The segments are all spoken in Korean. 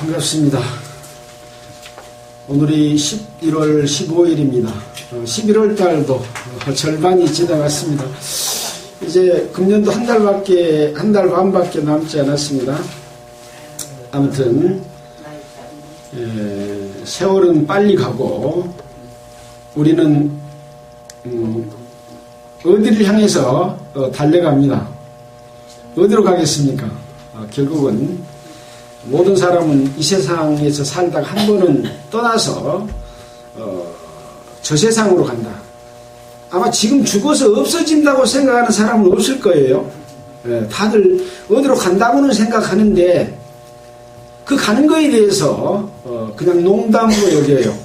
반갑습니다. 오늘이 11월 15일입니다. 11월 달도 절반이 지나갔습니다. 이제 금년도 한 달 반밖에 남지 않았습니다. 아무튼 세월은 빨리 가고 우리는 어디를 향해서 달려갑니다. 어디로 가겠습니까? 결국은 모든 사람은 이 세상에서 살다가 한 번은 떠나서 저 세상으로 간다. 아마 지금 죽어서 없어진다고 생각하는 사람은 없을 거예요. 다들 어디로 간다고는 생각하는데 그 가는 거에 대해서 그냥 농담으로 여겨요.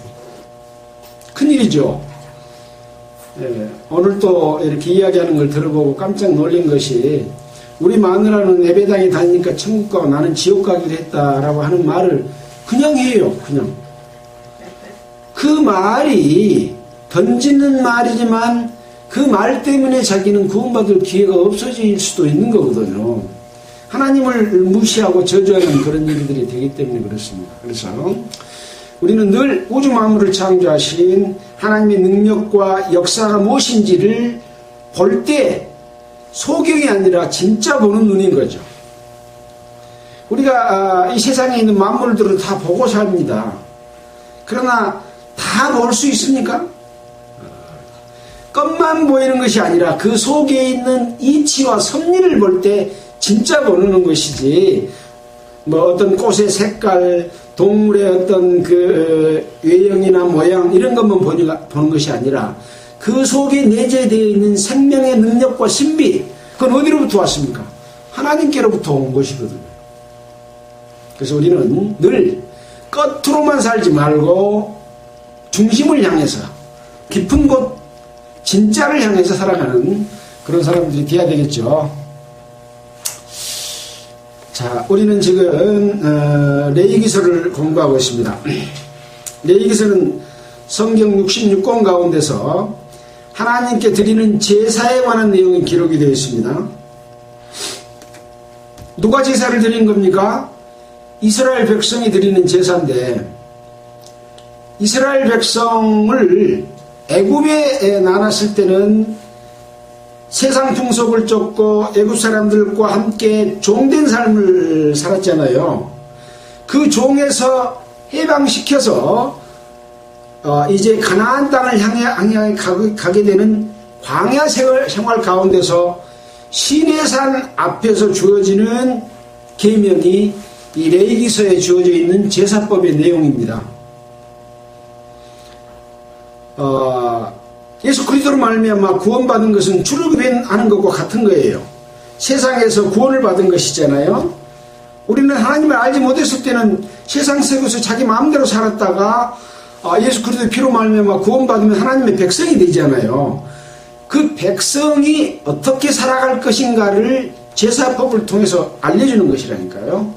큰일이죠. 오늘 또 이렇게 이야기하는 걸 들어보고 깜짝 놀란 것이 우리 마누라는 예배당에 다니니까 천국 가고 나는 지옥 가기로 했다라고 하는 말을 그냥 해요. 그냥. 그 말이 던지는 말이지만 그 말 때문에 자기는 구원받을 기회가 없어질 수도 있는 거거든요. 하나님을 무시하고 저주하는 그런 일들이 되기 때문에 그렇습니다. 그래서 우리는 늘 우주 만물을 창조하신 하나님의 능력과 역사가 무엇인지를 볼 때 소경이 아니라 진짜 보는 눈인 거죠. 우리가 이 세상에 있는 만물들을 다 보고 삽니다. 그러나 다 볼 수 있습니까? 겉만 보이는 것이 아니라 그 속에 있는 이치와 섭리를 볼 때 진짜 보는 것이지, 뭐 어떤 꽃의 색깔, 동물의 어떤 그 외형이나 모양 이런 것만 보는 것이 아니라 그 속에 내재되어 있는 생명의 능력과 신비, 그건 어디로부터 왔습니까? 하나님께로부터 온 것이거든요. 그래서 우리는 늘 겉으로만 살지 말고 중심을 향해서 깊은 곳, 진짜를 향해서 살아가는 그런 사람들이 되어야 되겠죠. 자, 우리는 지금 레위기서를 공부하고 있습니다. 레위기서는 성경 66권 가운데서 하나님께 드리는 제사에 관한 내용이 기록이 되어 있습니다. 누가 제사를 드리는 겁니까? 이스라엘 백성이 드리는 제사인데, 이스라엘 백성을 애굽에 나눴을 때는 세상 풍속을 쫓고 애굽 사람들과 함께 종된 삶을 살았잖아요. 그 종에서 해방시켜서 이제 가나안 땅을 향해 가게 되는 광야 생활 가운데서 시내산 앞에서 주어지는 계명이 이 레위기서에 주어져 있는 제사법의 내용입니다. 예수 그리스도로 말미암아 구원받은 것은 출애굽하는 것과 같은 거예요. 세상에서 구원을 받은 것이잖아요. 우리는 하나님을 알지 못했을 때는 세상 속에서 자기 마음대로 살았다가 예수 그리스도의 피로 말미암아 구원받으면 하나님의 백성이 되잖아요. 그 백성이 어떻게 살아갈 것인가를 제사법을 통해서 알려주는 것이라니까요.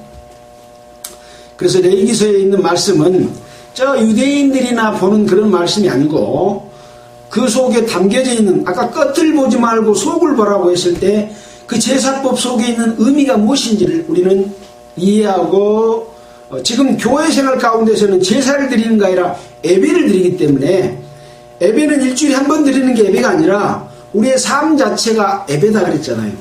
그래서 레위기서에 있는 말씀은 저 유대인들이나 보는 그런 말씀이 아니고 그 속에 담겨져 있는, 아까 겉을 보지 말고 속을 보라고 했을 때 그 제사법 속에 있는 의미가 무엇인지를 우리는 이해하고, 지금 교회 생활 가운데서는 제사를 드리는 게 아니라 예배를 드리기 때문에, 예배는 일주일에 한 번 드리는 게 예배가 아니라 우리의 삶 자체가 예배다 그랬잖아요.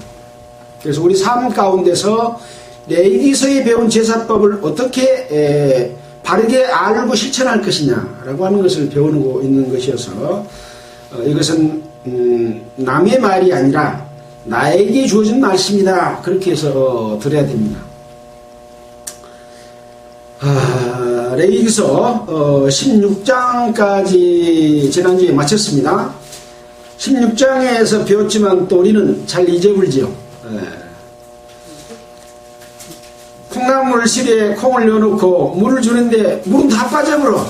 그래서 우리 삶 가운데서 레위기서에 배운 제사법을 어떻게 바르게 알고 실천할 것이냐라고 하는 것을 배우고 있는 것이어서, 이것은 남의 말이 아니라 나에게 주어진 말씀이다, 그렇게 해서 들어야 됩니다. 레위기서 16장까지 지난주에 마쳤습니다. 16장에서 배웠지만 또 우리는 잘 잊어버리죠. 콩나물 실에 콩을 넣어놓고 물을 주는데 물은 다 빠져버려.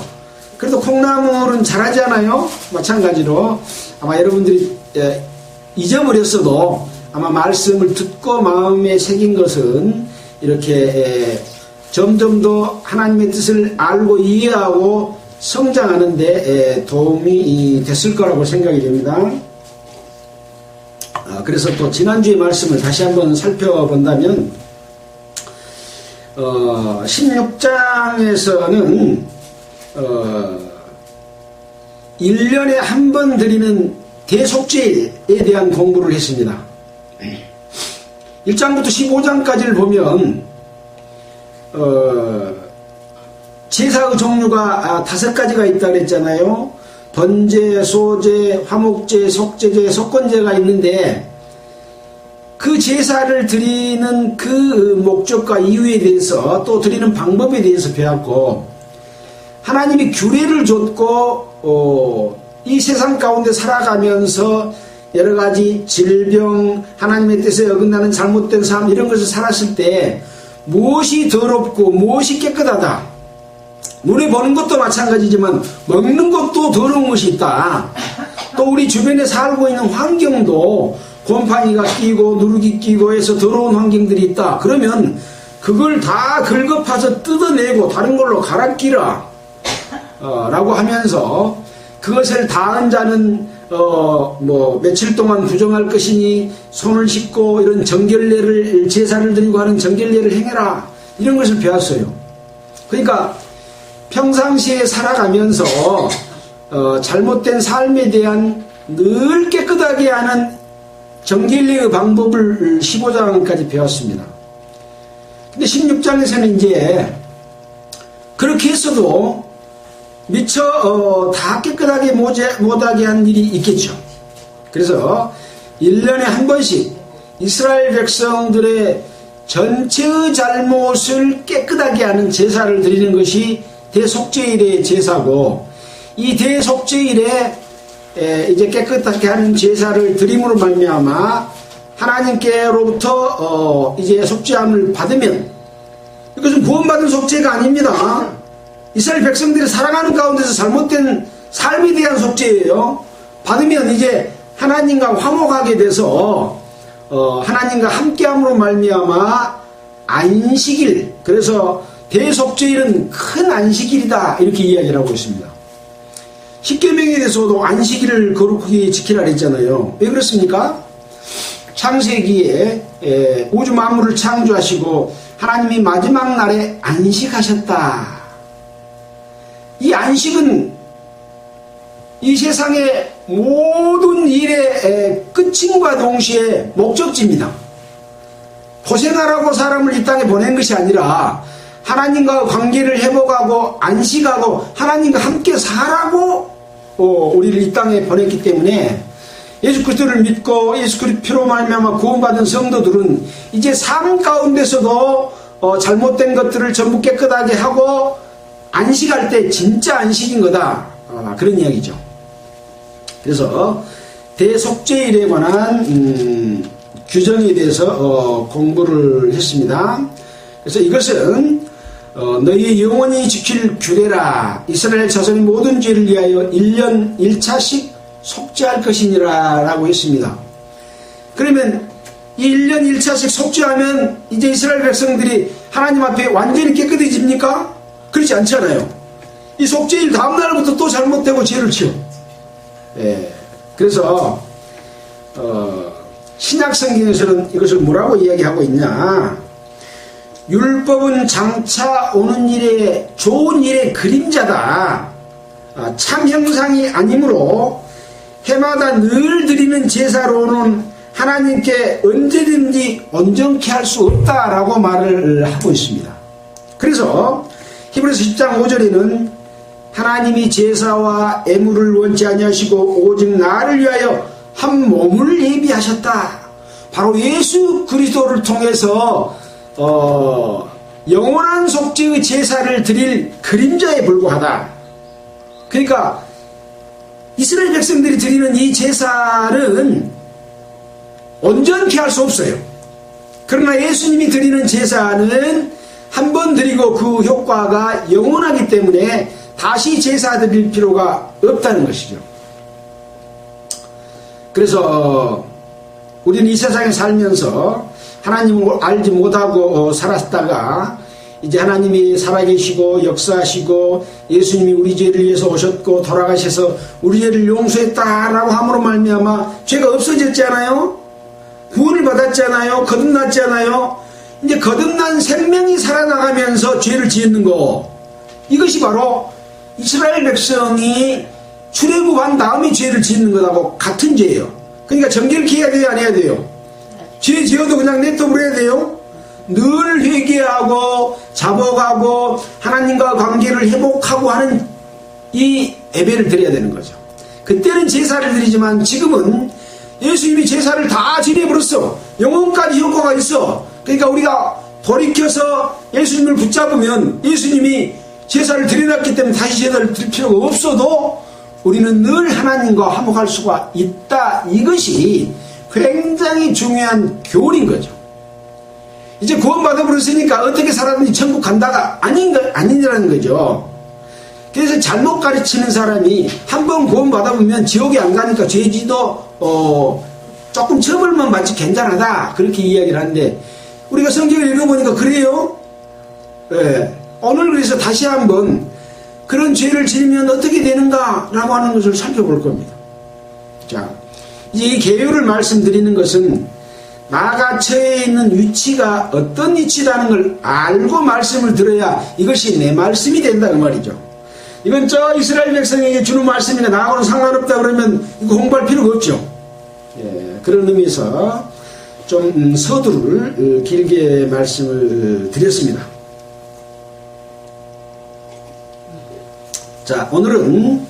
그래도 콩나물은 자라지 않아요? 마찬가지로 아마 여러분들이 잊어버렸어도 아마 말씀을 듣고 마음에 새긴 것은 이렇게 점점 더 하나님의 뜻을 알고 이해하고 성장하는 데 도움이 됐을 거라고 생각이 됩니다. 그래서 또 지난주의 말씀을 다시 한번 살펴본다면 16장에서는 1년에 한 번 드리는 대속죄에 대한 공부를 했습니다. 1장부터 15장까지를 보면 제사의 종류가 5가지가 있다고 했잖아요. 번제, 소제, 화목제, 속제제, 속건제가 있는데 그 제사를 드리는 그 목적과 이유에 대해서 또 드리는 방법에 대해서 배웠고, 하나님이 규례를 줬고 이 세상 가운데 살아가면서 여러가지 질병, 하나님의 뜻에 어긋나는 잘못된 삶, 이런 것을 살았을 때 무엇이 더럽고 무엇이 깨끗하다, 눈에 보는 것도 마찬가지지만 먹는 것도 더러운 것이 있다, 또 우리 주변에 살고 있는 환경도 곰팡이가 끼고 누룩이 끼고 해서 더러운 환경들이 있다. 그러면 그걸 다 긁어파서 뜯어내고 다른 걸로 갈아 끼라 라고 하면서, 그것을 다한 자는 며칠 동안 부정할 것이니 손을 씻고 이런 정결례를, 제사를 드리고 하는 정결례를 행해라, 이런 것을 배웠어요. 그러니까 평상시에 살아가면서 잘못된 삶에 대한 늘 깨끗하게 하는 정결례의 방법을 15장까지 배웠습니다. 근데 16장에서는 이제 그렇게 했어도 미처 다 깨끗하게 못하게 한 일이 있겠죠. 그래서 1년에 한 번씩 이스라엘 백성들의 전체의 잘못을 깨끗하게 하는 제사를 드리는 것이 대속죄일의 제사고, 이 대속죄일에 이제 깨끗하게 하는 제사를 드림으로 말미암아 하나님께로부터 이제 속죄함을 받으면, 이것은 구원받은 속죄가 아닙니다. 이스라엘 백성들이 살아가는 가운데서 잘못된 삶에 대한 속죄예요. 받으면 이제 하나님과 화목하게 돼서 하나님과 함께함으로 말미암아 안식일, 그래서 대속죄일은 큰 안식일이다, 이렇게 이야기를 하고 있습니다. 십계명에 대해서도 안식일을 거룩하게 지키라 했잖아요. 왜 그렇습니까? 창세기에 우주 만물을 창조하시고 하나님이 마지막 날에 안식하셨다. 이 안식은 이 세상의 모든 일의 끝임과 동시에 목적지입니다. 고생하라고 사람을 이 땅에 보낸 것이 아니라 하나님과 관계를 회복하고 안식하고 하나님과 함께 살라고 우리를 이 땅에 보냈기 때문에, 예수 그리스도를 믿고 예수 그리스도 피로 말미암아 구원받은 성도들은 이제 삶 가운데서도 잘못된 것들을 전부 깨끗하게 하고 안식할 때 진짜 안식인 거다, 그런 이야기죠. 그래서 대속죄일에 관한 규정에 대해서 공부를 했습니다. 그래서 이것은 너희 영원히 지킬 규례라. 이스라엘 자손의 모든 죄를 위하여 1년 1차씩 속죄할 것이니라 라고 했습니다. 그러면 이 1년 1차씩 속죄하면 이제 이스라엘 백성들이 하나님 앞에 완전히 깨끗해집니까? 그렇지 않잖아요. 이 속죄일 다음날부터 또 잘못되고 죄를 지어. 그래서 신약 성경에서는 이것을 뭐라고 이야기하고 있냐, 율법은 장차 오는 일에 좋은 일의 그림자다. 참 형상이 아니므로 해마다 늘 드리는 제사로는 하나님께 언제든지 온전케 할 수 없다라고 말을 하고 있습니다. 그래서 히브리서 10장 5절에는 하나님이 제사와 애물을 원치 아니하시고 오직 나를 위하여 한 몸을 예비하셨다. 바로 예수 그리스도를 통해서 영원한 속죄의 제사를 드릴 그림자에 불과하다. 그러니까 이스라엘 백성들이 드리는 이 제사는 온전케 할 수 없어요. 그러나 예수님이 드리는 제사는 한 번 드리고 그 효과가 영원하기 때문에 다시 제사 드릴 필요가 없다는 것이죠. 그래서 우리는 이 세상에 살면서 하나님을 알지 못하고 살았다가 이제 하나님이 살아계시고 역사하시고 예수님이 우리 죄를 위해서 오셨고 돌아가셔서 우리 죄를 용서했다라고 함으로 말미암아 죄가 없어졌잖아요. 구원을 받았잖아요. 거듭났잖아요. 이제 거듭난 생명이 살아나가면서 죄를 짓는 거, 이것이 바로 이스라엘 백성이 출애굽한 다음에 죄를 짓는 것하고 같은 죄예요. 그러니까 정결케 해야 돼요, 안 해야 돼요? 죄 지어도 그냥 내버려야 돼요? 늘 회개하고 자복하고 하나님과 관계를 회복하고 하는 이 예배를 드려야 되는 거죠. 그때는 제사를 드리지만 지금은 예수님이 제사를 다 지내버렸어. 영혼까지 효과가 있어. 그러니까 우리가 돌이켜서 예수님을 붙잡으면 예수님이 제사를 드려놨기 때문에 다시 제사를 드릴 필요가 없어도 우리는 늘 하나님과 화목할 수가 있다. 이것이 굉장히 중요한 교훈인 거죠. 이제 구원받아 버렸으니까 어떻게 살았는지 천국 간다가 아니라는 거죠. 그래서 잘못 가르치는 사람이 한번 구원받아 보면 지옥에 안 가니까 죄지도 조금 처벌만 받지 괜찮하다, 그렇게 이야기를 하는데, 우리가 성경을 읽어보니까 그래요. 네. 오늘 그래서 다시 한번 그런 죄를 지으면 어떻게 되는가 라고 하는 것을 살펴볼 겁니다. 자, 이제 이 계율을 말씀드리는 것은 나가 처해 있는 위치가 어떤 위치라는 걸 알고 말씀을 들어야 이것이 내 말씀이 된다, 그 말이죠. 이건 저 이스라엘 백성에게 주는 말씀이나 나하고는 상관없다 그러면 이거 공부할 필요가 없죠. 예, 그런 의미에서 좀 서두를 길게 말씀을 드렸습니다. 자, 오늘은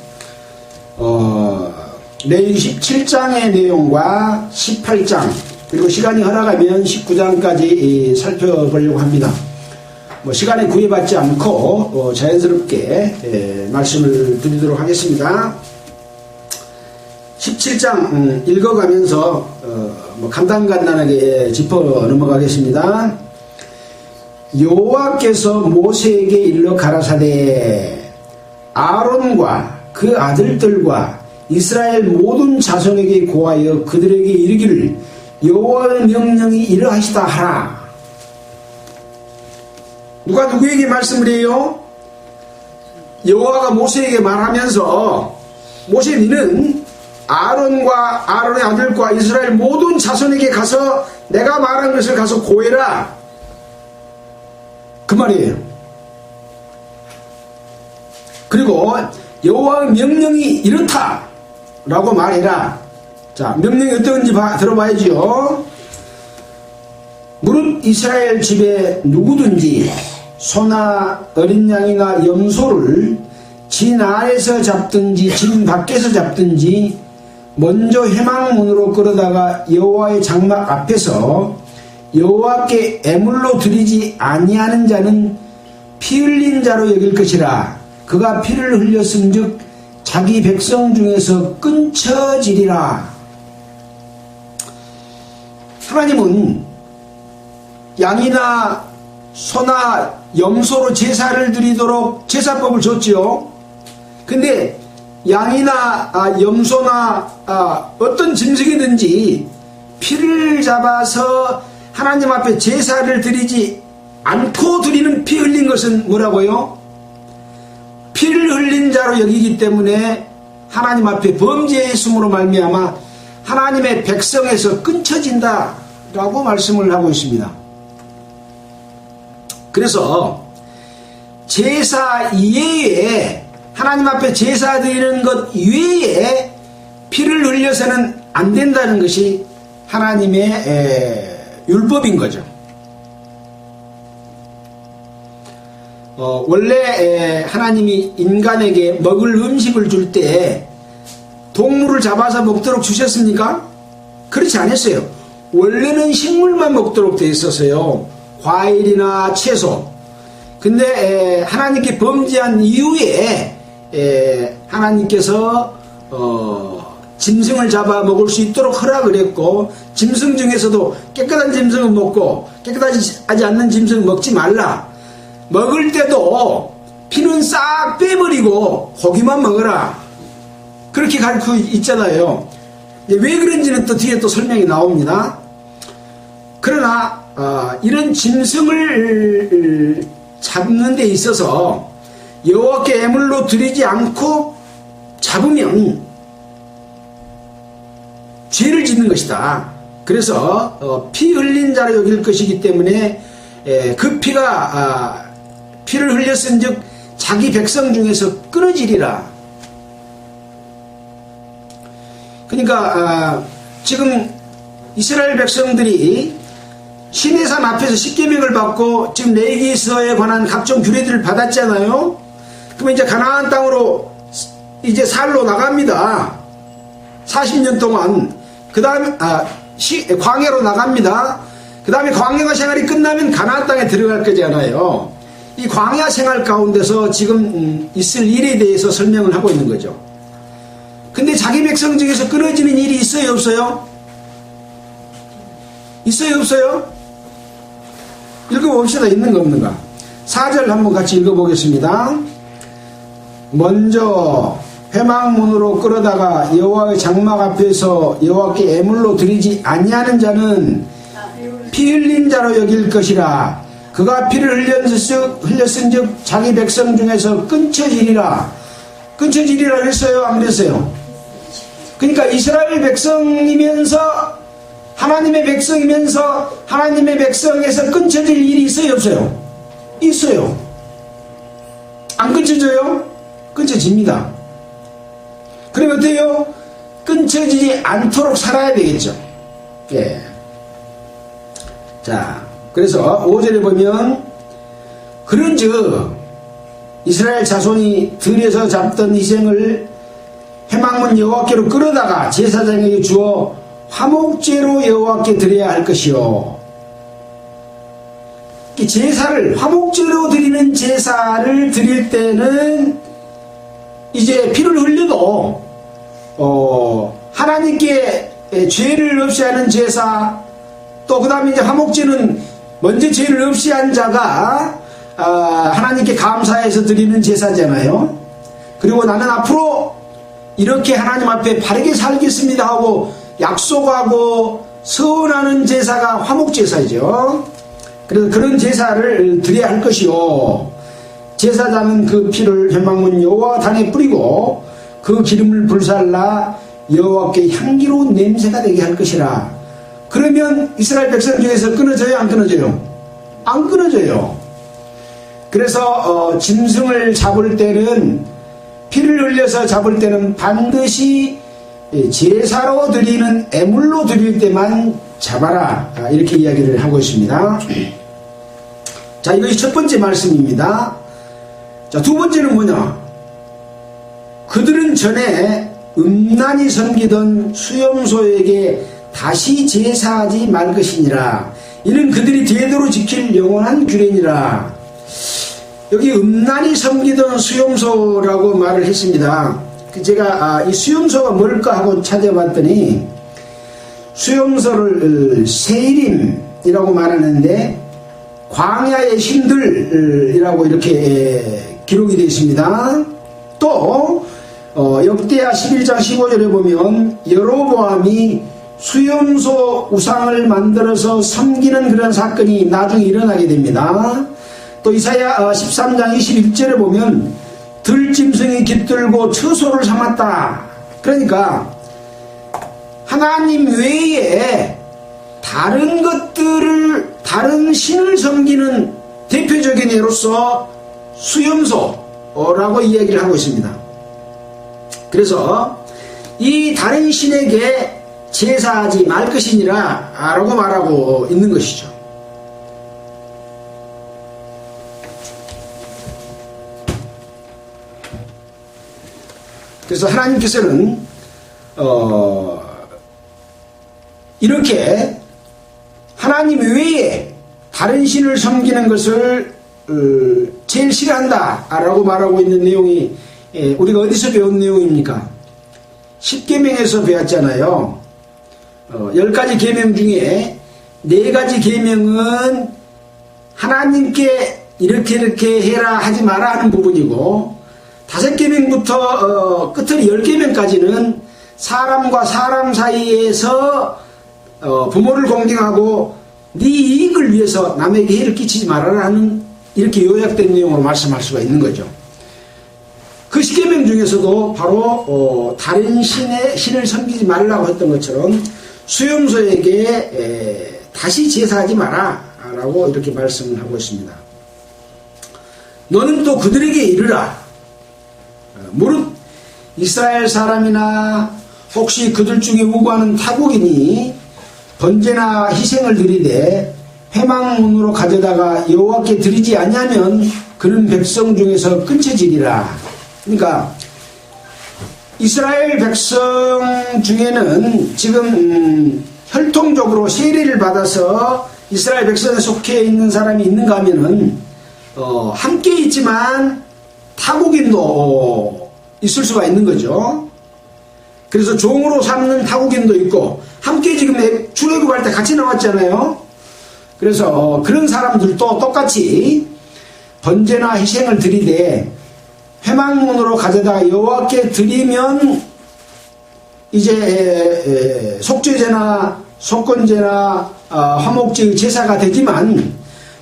레위기 17장의 내용과 18장, 그리고 시간이 허락하면 19장까지 살펴보려고 합니다. 시간에 구애받지 않고 자연스럽게 말씀을 드리도록 하겠습니다. 17장 읽어가면서 간단하게 짚어 넘어가겠습니다. 여호와께서 모세에게 일러 가라사대 아론과 그 아들들과 이스라엘 모든 자손에게 고하여 그들에게 이르기를 여호와의 명령이 이러하시다 하라. 누가 누구에게 말씀을 해요? 여호와가 모세에게 말하면서, 모세 니는 아론과 아론의 아들과 이스라엘 모든 자손에게 가서 내가 말한 것을 가서 고해라, 그 말이에요. 그리고 여호와의 명령이 이렇다 라고 말해라. 자, 명령이 어떤지 들어봐야죠. 무릇 이스라엘 집에 누구든지 소나 어린 양이나 염소를 진 안에서 잡든지 진 밖에서 잡든지 먼저 회막문으로 끌어다가 여호와의 장막 앞에서 여호와께 애물로 드리지 아니하는 자는 피 흘린 자로 여길 것이라. 그가 피를 흘렸은즉 자기 백성 중에서 끊쳐지리라. 하나님은 양이나 소나 염소로 제사를 드리도록 제사법을 줬지요. 근데 양이나 염소나 어떤 짐승이든지 피를 잡아서 하나님 앞에 제사를 드리지 않고 드리는 피 흘린 것은 뭐라고요? 피를 흘린 자로 여기기 때문에 하나님 앞에 범죄했음으로 말미암아 하나님의 백성에서 끊쳐진다 라고 말씀을 하고 있습니다. 그래서 제사 이외에, 하나님 앞에 제사 드리는 것 이외에 피를 흘려서는 안 된다는 것이 하나님의 율법인 거죠. 원래 하나님이 인간에게 먹을 음식을 줄 때 동물을 잡아서 먹도록 주셨습니까? 그렇지 않았어요. 원래는 식물만 먹도록 되어 있었어요. 과일이나 채소. 근데 하나님께 범죄한 이후에 하나님께서 짐승을 잡아 먹을 수 있도록 허락을 했고, 짐승 중에서도 깨끗한 짐승은 먹고 깨끗하지 않는 짐승은 먹지 말라. 먹을 때도 피는 싹 빼버리고 고기만 먹어라, 그렇게 가르치고 있잖아요. 왜 그런지는 또 뒤에 또 설명이 나옵니다. 그러나 이런 짐승을 잡는 데 있어서 여호와께 애물로 드리지 않고 잡으면 죄를 짓는 것이다. 그래서 피 흘린 자로 여길 것이기 때문에 그 피가 피를 흘렸은즉 자기 백성 중에서 끊어지리라. 그러니까 지금 이스라엘 백성들이 시내산 앞에서 십계명을 받고 지금 레위기서에 관한 각종 규례들을 받았잖아요. 그러면 이제 가나안 땅으로 이제 살러 나갑니다. 40년 동안. 그 다음에 광야로 나갑니다. 그 다음에 광야 생활이 끝나면 가나안 땅에 들어갈 거잖아요. 이 광야 생활 가운데서 지금 있을 일에 대해서 설명을 하고 있는 거죠. 근데 자기 백성 중에서 끊어지는 일이 있어요, 없어요? 있어요, 없어요? 읽어봅시다. 있는가 없는가. 4절 한번 같이 읽어보겠습니다. 먼저 회막문으로 끌어다가 여호와의 장막 앞에서 여호와께 애물로 드리지 아니하는 자는 피 흘린 자로 여길 것이라. 그가 피를 흘렸은즉 자기 백성 중에서 끊쳐지리라. 끊쳐지리라 그랬어요, 안 그랬어요? 그러니까 이스라엘 백성이면서 하나님의 백성이면서 하나님의 백성에서 끊쳐질 일이 있어요, 없어요? 있어요. 안 끊쳐져요? 끊쳐집니다. 그럼 어때요? 끊쳐지지 않도록 살아야 되겠죠. 예. 자, 그래서 5절에 보면 그런즉 이스라엘 자손이 들에서 잡던 희생을 회막문 여호와께로 끌어다가 제사장에게 주어 화목제로 여호와께 드려야 할 것이요. 제사를 화목제로 드리는 제사를 드릴 때는 이제 피를 흘려도 하나님께 죄를 없이 하는 제사, 또 그 다음에 이제 화목제는 먼저 죄를 없이 한 자가 하나님께 감사해서 드리는 제사잖아요. 그리고 나는 앞으로 이렇게 하나님 앞에 바르게 살겠습니다 하고 약속하고 서원하는 제사가 화목제사이죠. 그래서 그런 제사를 드려야 할 것이요. 제사장은 그 피를 회막문 여호와 단에 뿌리고 그 기름을 불살라 여호와께 향기로운 냄새가 되게 할 것이라. 그러면 이스라엘 백성 중에서 끊어져요, 안 끊어져요? 안 끊어져요. 그래서 짐승을 잡을 때는 피를 흘려서 잡을 때는 반드시 제사로 드리는 애물로 드릴 때만 잡아라, 이렇게 이야기를 하고 있습니다. 자, 이것이 첫 번째 말씀입니다. 자, 두 번째는 뭐냐? 그들은 전에 음란히 섬기던 수염소에게 다시 제사하지 말 것이니라. 이는 그들이 대대로 지킬 영원한 규례니라. 여기 음란히 섬기던 수염소라고 말을 했습니다. 제가 이 수염소가 뭘까 하고 찾아봤더니 수염소를 세일임이라고 말하는데 광야의 신들이라고 이렇게 기록이 되어 있습니다. 또 역대하 11장 15절에 보면 여로보암이 수염소 우상을 만들어서 섬기는 그런 사건이 나중에 일어나게 됩니다. 또 이사야 13장 21절에 보면 들짐승이 깃들고 처소를 삼았다. 그러니까 하나님 외에 다른 것들을, 다른 신을 섬기는 대표적인 예로서 수염소라고 이야기를 하고 있습니다. 그래서 이 다른 신에게 제사하지 말 것이니라 라고 말하고 있는 것이죠. 그래서 하나님께서는 이렇게 하나님 외에 다른 신을 섬기는 것을 제일 싫어한다 라고 말하고 있는 내용이 우리가 어디서 배운 내용입니까? 10계명에서 배웠잖아요. 10가지 계명 중에 4가지 계명은 하나님께 이렇게 해라 하지 마라 하는 부분이고 5계명부터 끝으로 10계명까지는 사람과 사람 사이에서 부모를 공경하고 네 이익을 위해서 남에게 해를 끼치지 말아라 하는 이렇게 요약된 내용으로 말씀할 수가 있는 거죠. 그 10계명 중에서도 바로 다른 신을 섬기지 말라고 했던 것처럼 수염소에게 다시 제사하지 마라 라고 이렇게 말씀을 하고 있습니다. 너는 또 그들에게 이르라. 무릇 이스라엘 사람이나 혹시 그들 중에 우고하는 타국인이 번제나 희생을 드리되 회막문으로 가져다가 여호와께 드리지 아니하면 그는 백성 중에서 끊쳐지리라. 그러니까 이스라엘 백성 중에는 지금 혈통적으로 세례를 받아서 이스라엘 백성에 속해 있는 사람이 있는가 하면은 함께 있지만 타국인도 있을 수가 있는 거죠. 그래서 종으로 삼는 타국인도 있고 함께 지금 출애굽할 때 같이 나왔잖아요. 그래서 그런 사람들도 똑같이 번제나 희생을 드리되 회막문으로 가져다가 여호와께 드리면 이제 속죄제나 속건제나 화목제의 제사가 되지만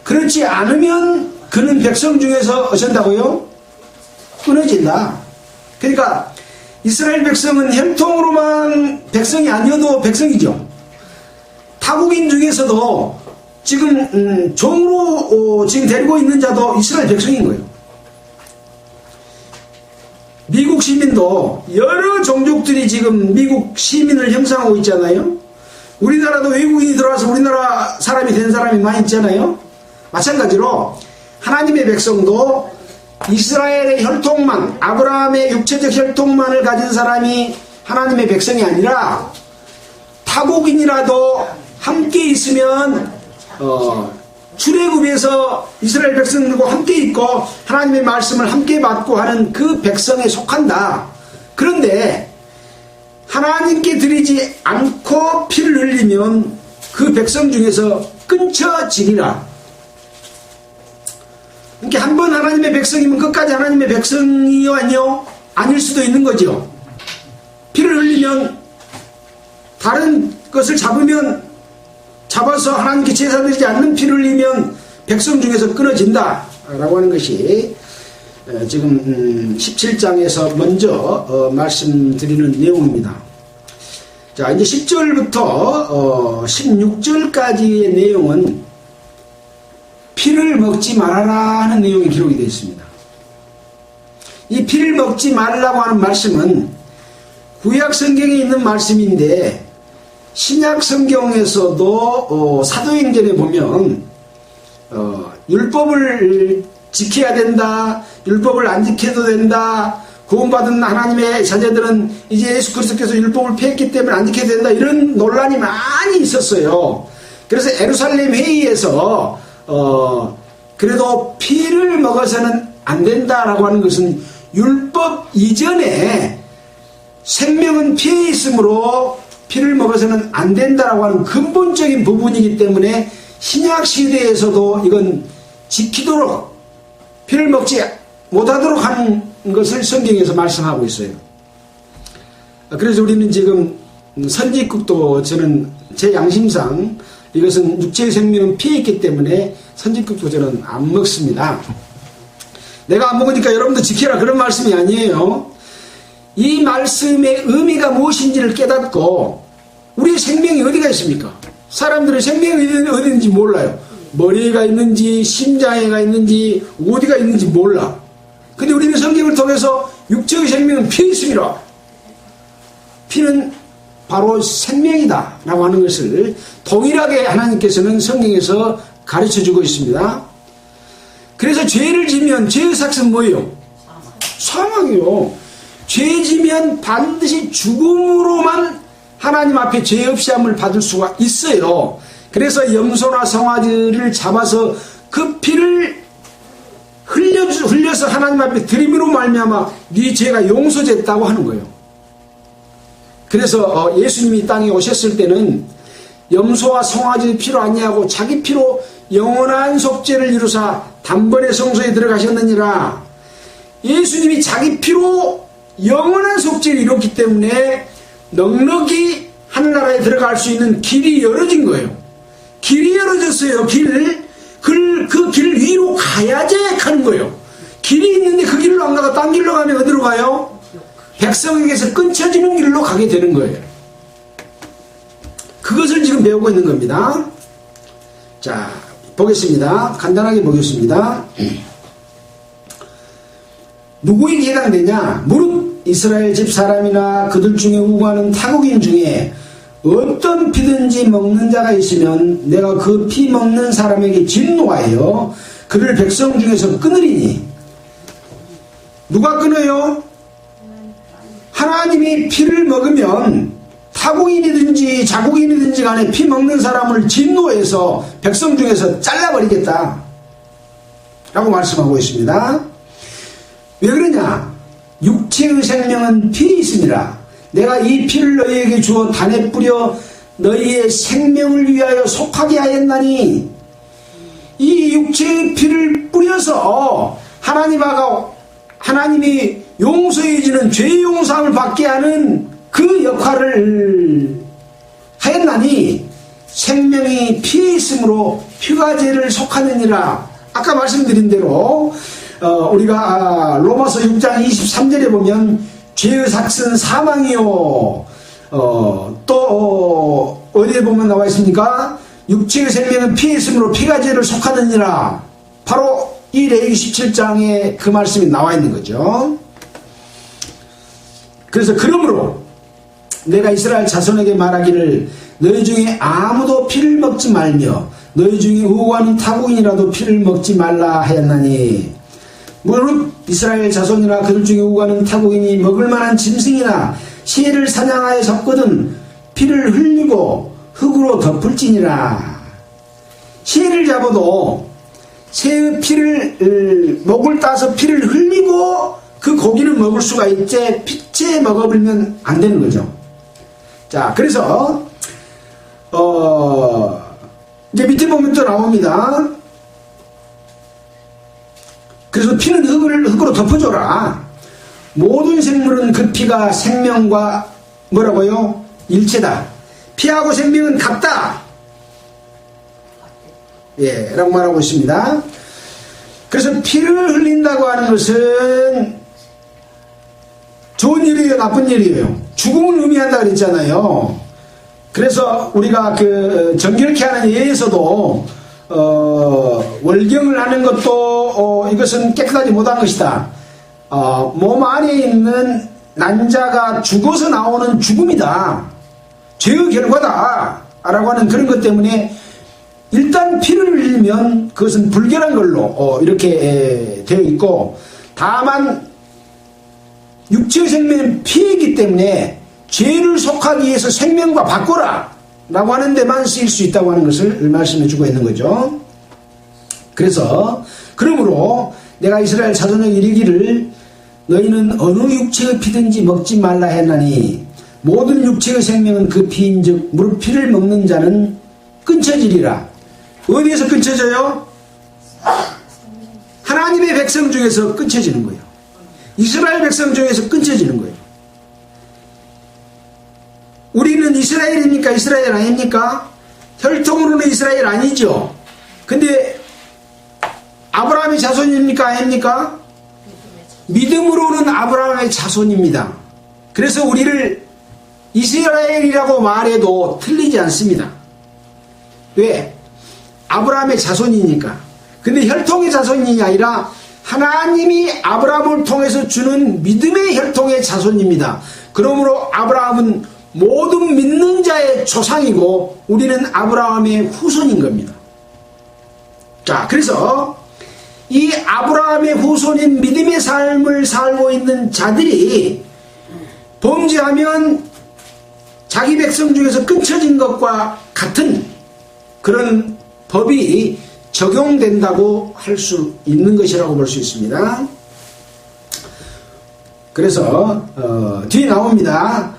그렇지 않으면 그는 백성 중에서 어쩐다고요? 끊어진다. 그러니까 이스라엘 백성은 혈통으로만 백성이 아니어도 백성이죠. 타국인 중에서도 지금 종으로 지금 데리고 있는 자도 이스라엘 백성인 거예요. 미국 시민도 여러 종족들이 지금 미국 시민을 형성하고 있잖아요. 우리나라도 외국인이 들어와서 우리나라 사람이 된 사람이 많이 있잖아요. 마찬가지로 하나님의 백성도 이스라엘의 혈통만, 아브라함의 육체적 혈통만을 가진 사람이 하나님의 백성이 아니라 타국인이라도 함께 있으면 출애굽에서 이스라엘 백성들과 함께 있고 하나님의 말씀을 함께 받고 하는 그 백성에 속한다. 그런데 하나님께 드리지 않고 피를 흘리면 그 백성 중에서 끊쳐지리라. 그러니까 한 번 하나님의 백성이면 끝까지 하나님의 백성이요 아니요? 아닐 수도 있는 거죠. 피를 흘리면 다른 것을 잡아서 하나님께 제사 드리지 않는 피를 흘리면 백성 중에서 끊어진다 라고 하는 것이 지금 17장에서 먼저 말씀드리는 내용입니다. 자, 이제 10절부터 16절까지의 내용은 피를 먹지 말아라 하는 내용이 기록이 되어 있습니다. 이 피를 먹지 말라고 하는 말씀은 구약 성경에 있는 말씀인데 신약 성경에서도 사도행전에 보면 율법을 지켜야 된다, 율법을 안 지켜도 된다, 구원받은 하나님의 자녀들은 이제 예수 그리스도께서 율법을 폐했기 때문에 안 지켜도 된다, 이런 논란이 많이 있었어요. 그래서 예루살렘 회의에서 그래도 피를 먹어서는 안 된다라고 하는 것은 율법 이전에 생명은 피에 있으므로 피를 먹어서는 안 된다라고 하는 근본적인 부분이기 때문에 신약 시대에서도 이건 지키도록 피를 먹지 못하도록 하는 것을 성경에서 말씀하고 있어요. 그래서 우리는 지금 선지국도 저는 제 양심상 이것은 육체의 생명은 피에 있기 때문에 선지국도 저는 안 먹습니다. 내가 안 먹으니까 여러분도 지켜라 그런 말씀이 아니에요. 이 말씀의 의미가 무엇인지를 깨닫고 우리의 생명이 어디가 있습니까? 사람들의 생명이 어디 있는지 몰라요. 머리가 있는지 심장에가 있는지 어디가 있는지 몰라. 근데 우리는 성경을 통해서 육체의 생명은 피에 있습니다. 피는 바로 생명이다 라고 하는 것을 동일하게 하나님께서는 성경에서 가르쳐주고 있습니다. 그래서 죄를 지면 죄의 삭은 뭐예요? 사망이요. 죄 지면 반드시 죽음으로만 하나님 앞에 죄 없이 함을 받을 수가 있어요. 그래서 염소나 송아지를 잡아서 그 피를 흘려서 하나님 앞에 드림으로 말미암아 네 죄가 용서됐다고 하는 거예요. 그래서 예수님이 땅에 오셨을 때는 염소와 송아지 피로 아니하고 자기 피로 영원한 속죄를 이루사 단번에 성소에 들어가셨느니라. 예수님이 자기 피로 영원한 속죄를 이뤘기 때문에 넉넉히 하늘나라에 들어갈 수 있는 길이 열어진 거예요. 길이 열어졌어요. 그 길 위로 가야지 가는 거예요. 길이 있는데 그 길로 안 가고 딴 길로 가면 어디로 가요? 백성에게서 끊쳐지는 길로 가게 되는 거예요. 그것을 지금 배우고 있는 겁니다. 자, 보겠습니다. 간단하게 보겠습니다. 누구에게 해당되냐? 무릇 이스라엘 집 사람이나 그들 중에 우고하는 타국인 중에 어떤 피든지 먹는 자가 있으면 내가 그 피 먹는 사람에게 진노하여 그를 백성 중에서 끊으리니. 누가 끊어요? 하나님이 피를 먹으면 타국인이든지 자국인이든지 간에 피 먹는 사람을 진노해서 백성 중에서 잘라버리겠다 라고 말씀하고 있습니다. 왜 그러냐? 육체의 생명은 피에 있으니라. 내가 이 피를 너희에게 주어 단에 뿌려 너희의 생명을 위하여 속하게 하였나니. 이 육체의 피를 뿌려서 하나님이 용서해 주는 죄 용서함을 받게 하는 그 역할을 하였나니 생명이 피에 있으므로 피가 죄를 속하느니라. 아까 말씀드린 대로 우리가 로마서 6장 23절에 보면 죄의 삭은 사망이요, 또 어디에 보면 나와 있습니까? 육체의 생명은 피에 있으므로 피가 죄를 속하느니라. 바로 이 레위기 17장에 그 말씀이 나와 있는 거죠. 그래서 그러므로 내가 이스라엘 자손에게 말하기를 너희 중에 아무도 피를 먹지 말며 너희 중에 우고하는 타국인이라도 피를 먹지 말라 하였나니. 무릇 이스라엘 자손이나 그들 중에 우고하는 타국인이 먹을 만한 짐승이나 새를 사냥하여 잡거든 피를 흘리고 흙으로 덮을지니라. 새를 잡아도 새의 피를 목을 따서 피를 흘리고 그 고기는 먹을 수가 있지 피째 먹어버리면 안 되는 거죠. 자, 그래서 이제 밑에 보면 또 나옵니다. 그래서 피는 흙으로 덮어줘라. 모든 생물은 그 피가 생명과 뭐라고요? 일체다. 피하고 생명은 같다. 예, 라고 말하고 있습니다. 그래서 피를 흘린다고 하는 것은 좋은 일이에요, 나쁜 일이에요? 죽음을 의미한다 그랬잖아요. 그래서 우리가 그 정결케 하는 예에서도 월경을 하는 것도 이것은 깨끗하지 못한 것이다. 몸 안에 있는 난자가 죽어서 나오는 죽음이다. 죄의 결과다. 라고 하는 그런 것 때문에 일단 피를 흘리면 그것은 불결한 걸로 이렇게 되어 있고, 다만 육체의 생명은 피이기 때문에 죄를 속하기 위해서 생명과 바꿔라 라고 하는 데만 쓰일 수 있다고 하는 것을 말씀해 주고 있는 거죠. 그래서 그러므로 내가 이스라엘 자손에게 이르기를 너희는 어느 육체의 피든지 먹지 말라 했나니 모든 육체의 생명은 그 피인즉 무릇 피를 먹는 자는 끊쳐지리라. 어디에서 끊쳐져요? 하나님의 백성 중에서 끊쳐지는 거예요. 이스라엘 백성 중에서 끊쳐지는 거예요. 우리는 이스라엘입니까? 이스라엘 아닙니까? 혈통으로는 이스라엘 아니죠. 근데 아브라함의 자손입니까? 아닙니까? 믿음으로는 아브라함의 자손입니다. 그래서 우리를 이스라엘이라고 말해도 틀리지 않습니다. 왜? 아브라함의 자손이니까. 근데 혈통의 자손이 아니라 하나님이 아브라함을 통해서 주는 믿음의 혈통의 자손입니다. 그러므로 아브라함은 모든 믿는 자의 조상이고 우리는 아브라함의 후손인 겁니다. 자, 그래서 이 아브라함의 후손인 믿음의 삶을 살고 있는 자들이 범죄하면 자기 백성 중에서 끊쳐진 것과 같은 그런 법이 적용된다고 할 수 있는 것이라고 볼 수 있습니다. 그래서 뒤에 나옵니다.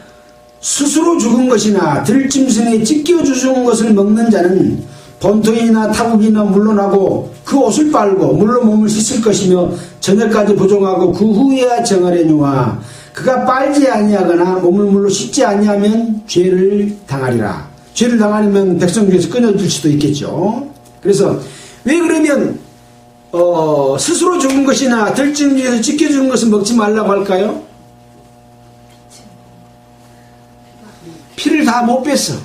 스스로 죽은 것이나 들짐승에 찢겨 죽은 것을 먹는 자는 본토인이나 타국이나 물러나고 그 옷을 빨고 물로 몸을 씻을 것이며 저녁까지 부정하고 그 후에야 정하려니와 그가 빨지 아니하거나 몸을 물로 씻지 아니하면 죄를 당하리라. 죄를 당하려면 백성 중에서 끊어질 수도 있겠죠. 그래서 왜 그러면 스스로 죽은 것이나 들짐승 중에서 찢겨 죽은 것을 먹지 말라고 할까요? 피를 다 못 뺐어.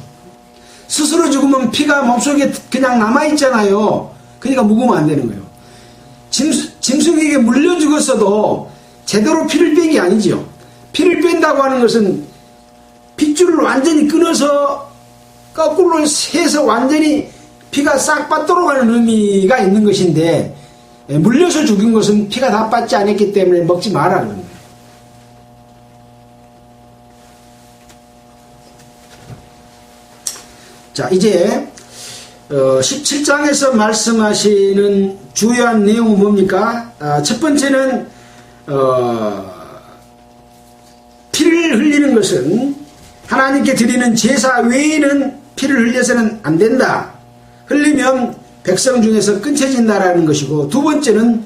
스스로 죽으면 피가 몸속에 그냥 남아있잖아요. 그러니까 묵으면 안 되는 거예요. 짐승에게 물려 죽었어도 제대로 피를 뺀 게 아니죠. 피를 뺀다고 하는 것은 핏줄을 완전히 끊어서 거꾸로 세서 완전히 피가 싹 빠뜨려 가는 의미가 있는 것인데, 물려서 죽인 것은 피가 다 빠지지 않았기 때문에 먹지 마라 그런 거예요. 자, 이제 17장에서 말씀하시는 주요한 내용은 뭡니까? 첫 번째는 피를 흘리는 것은 하나님께 드리는 제사 외에는 피를 흘려서는 안 된다. 흘리면 백성 중에서 끊쳐진다라는 것이고, 두 번째는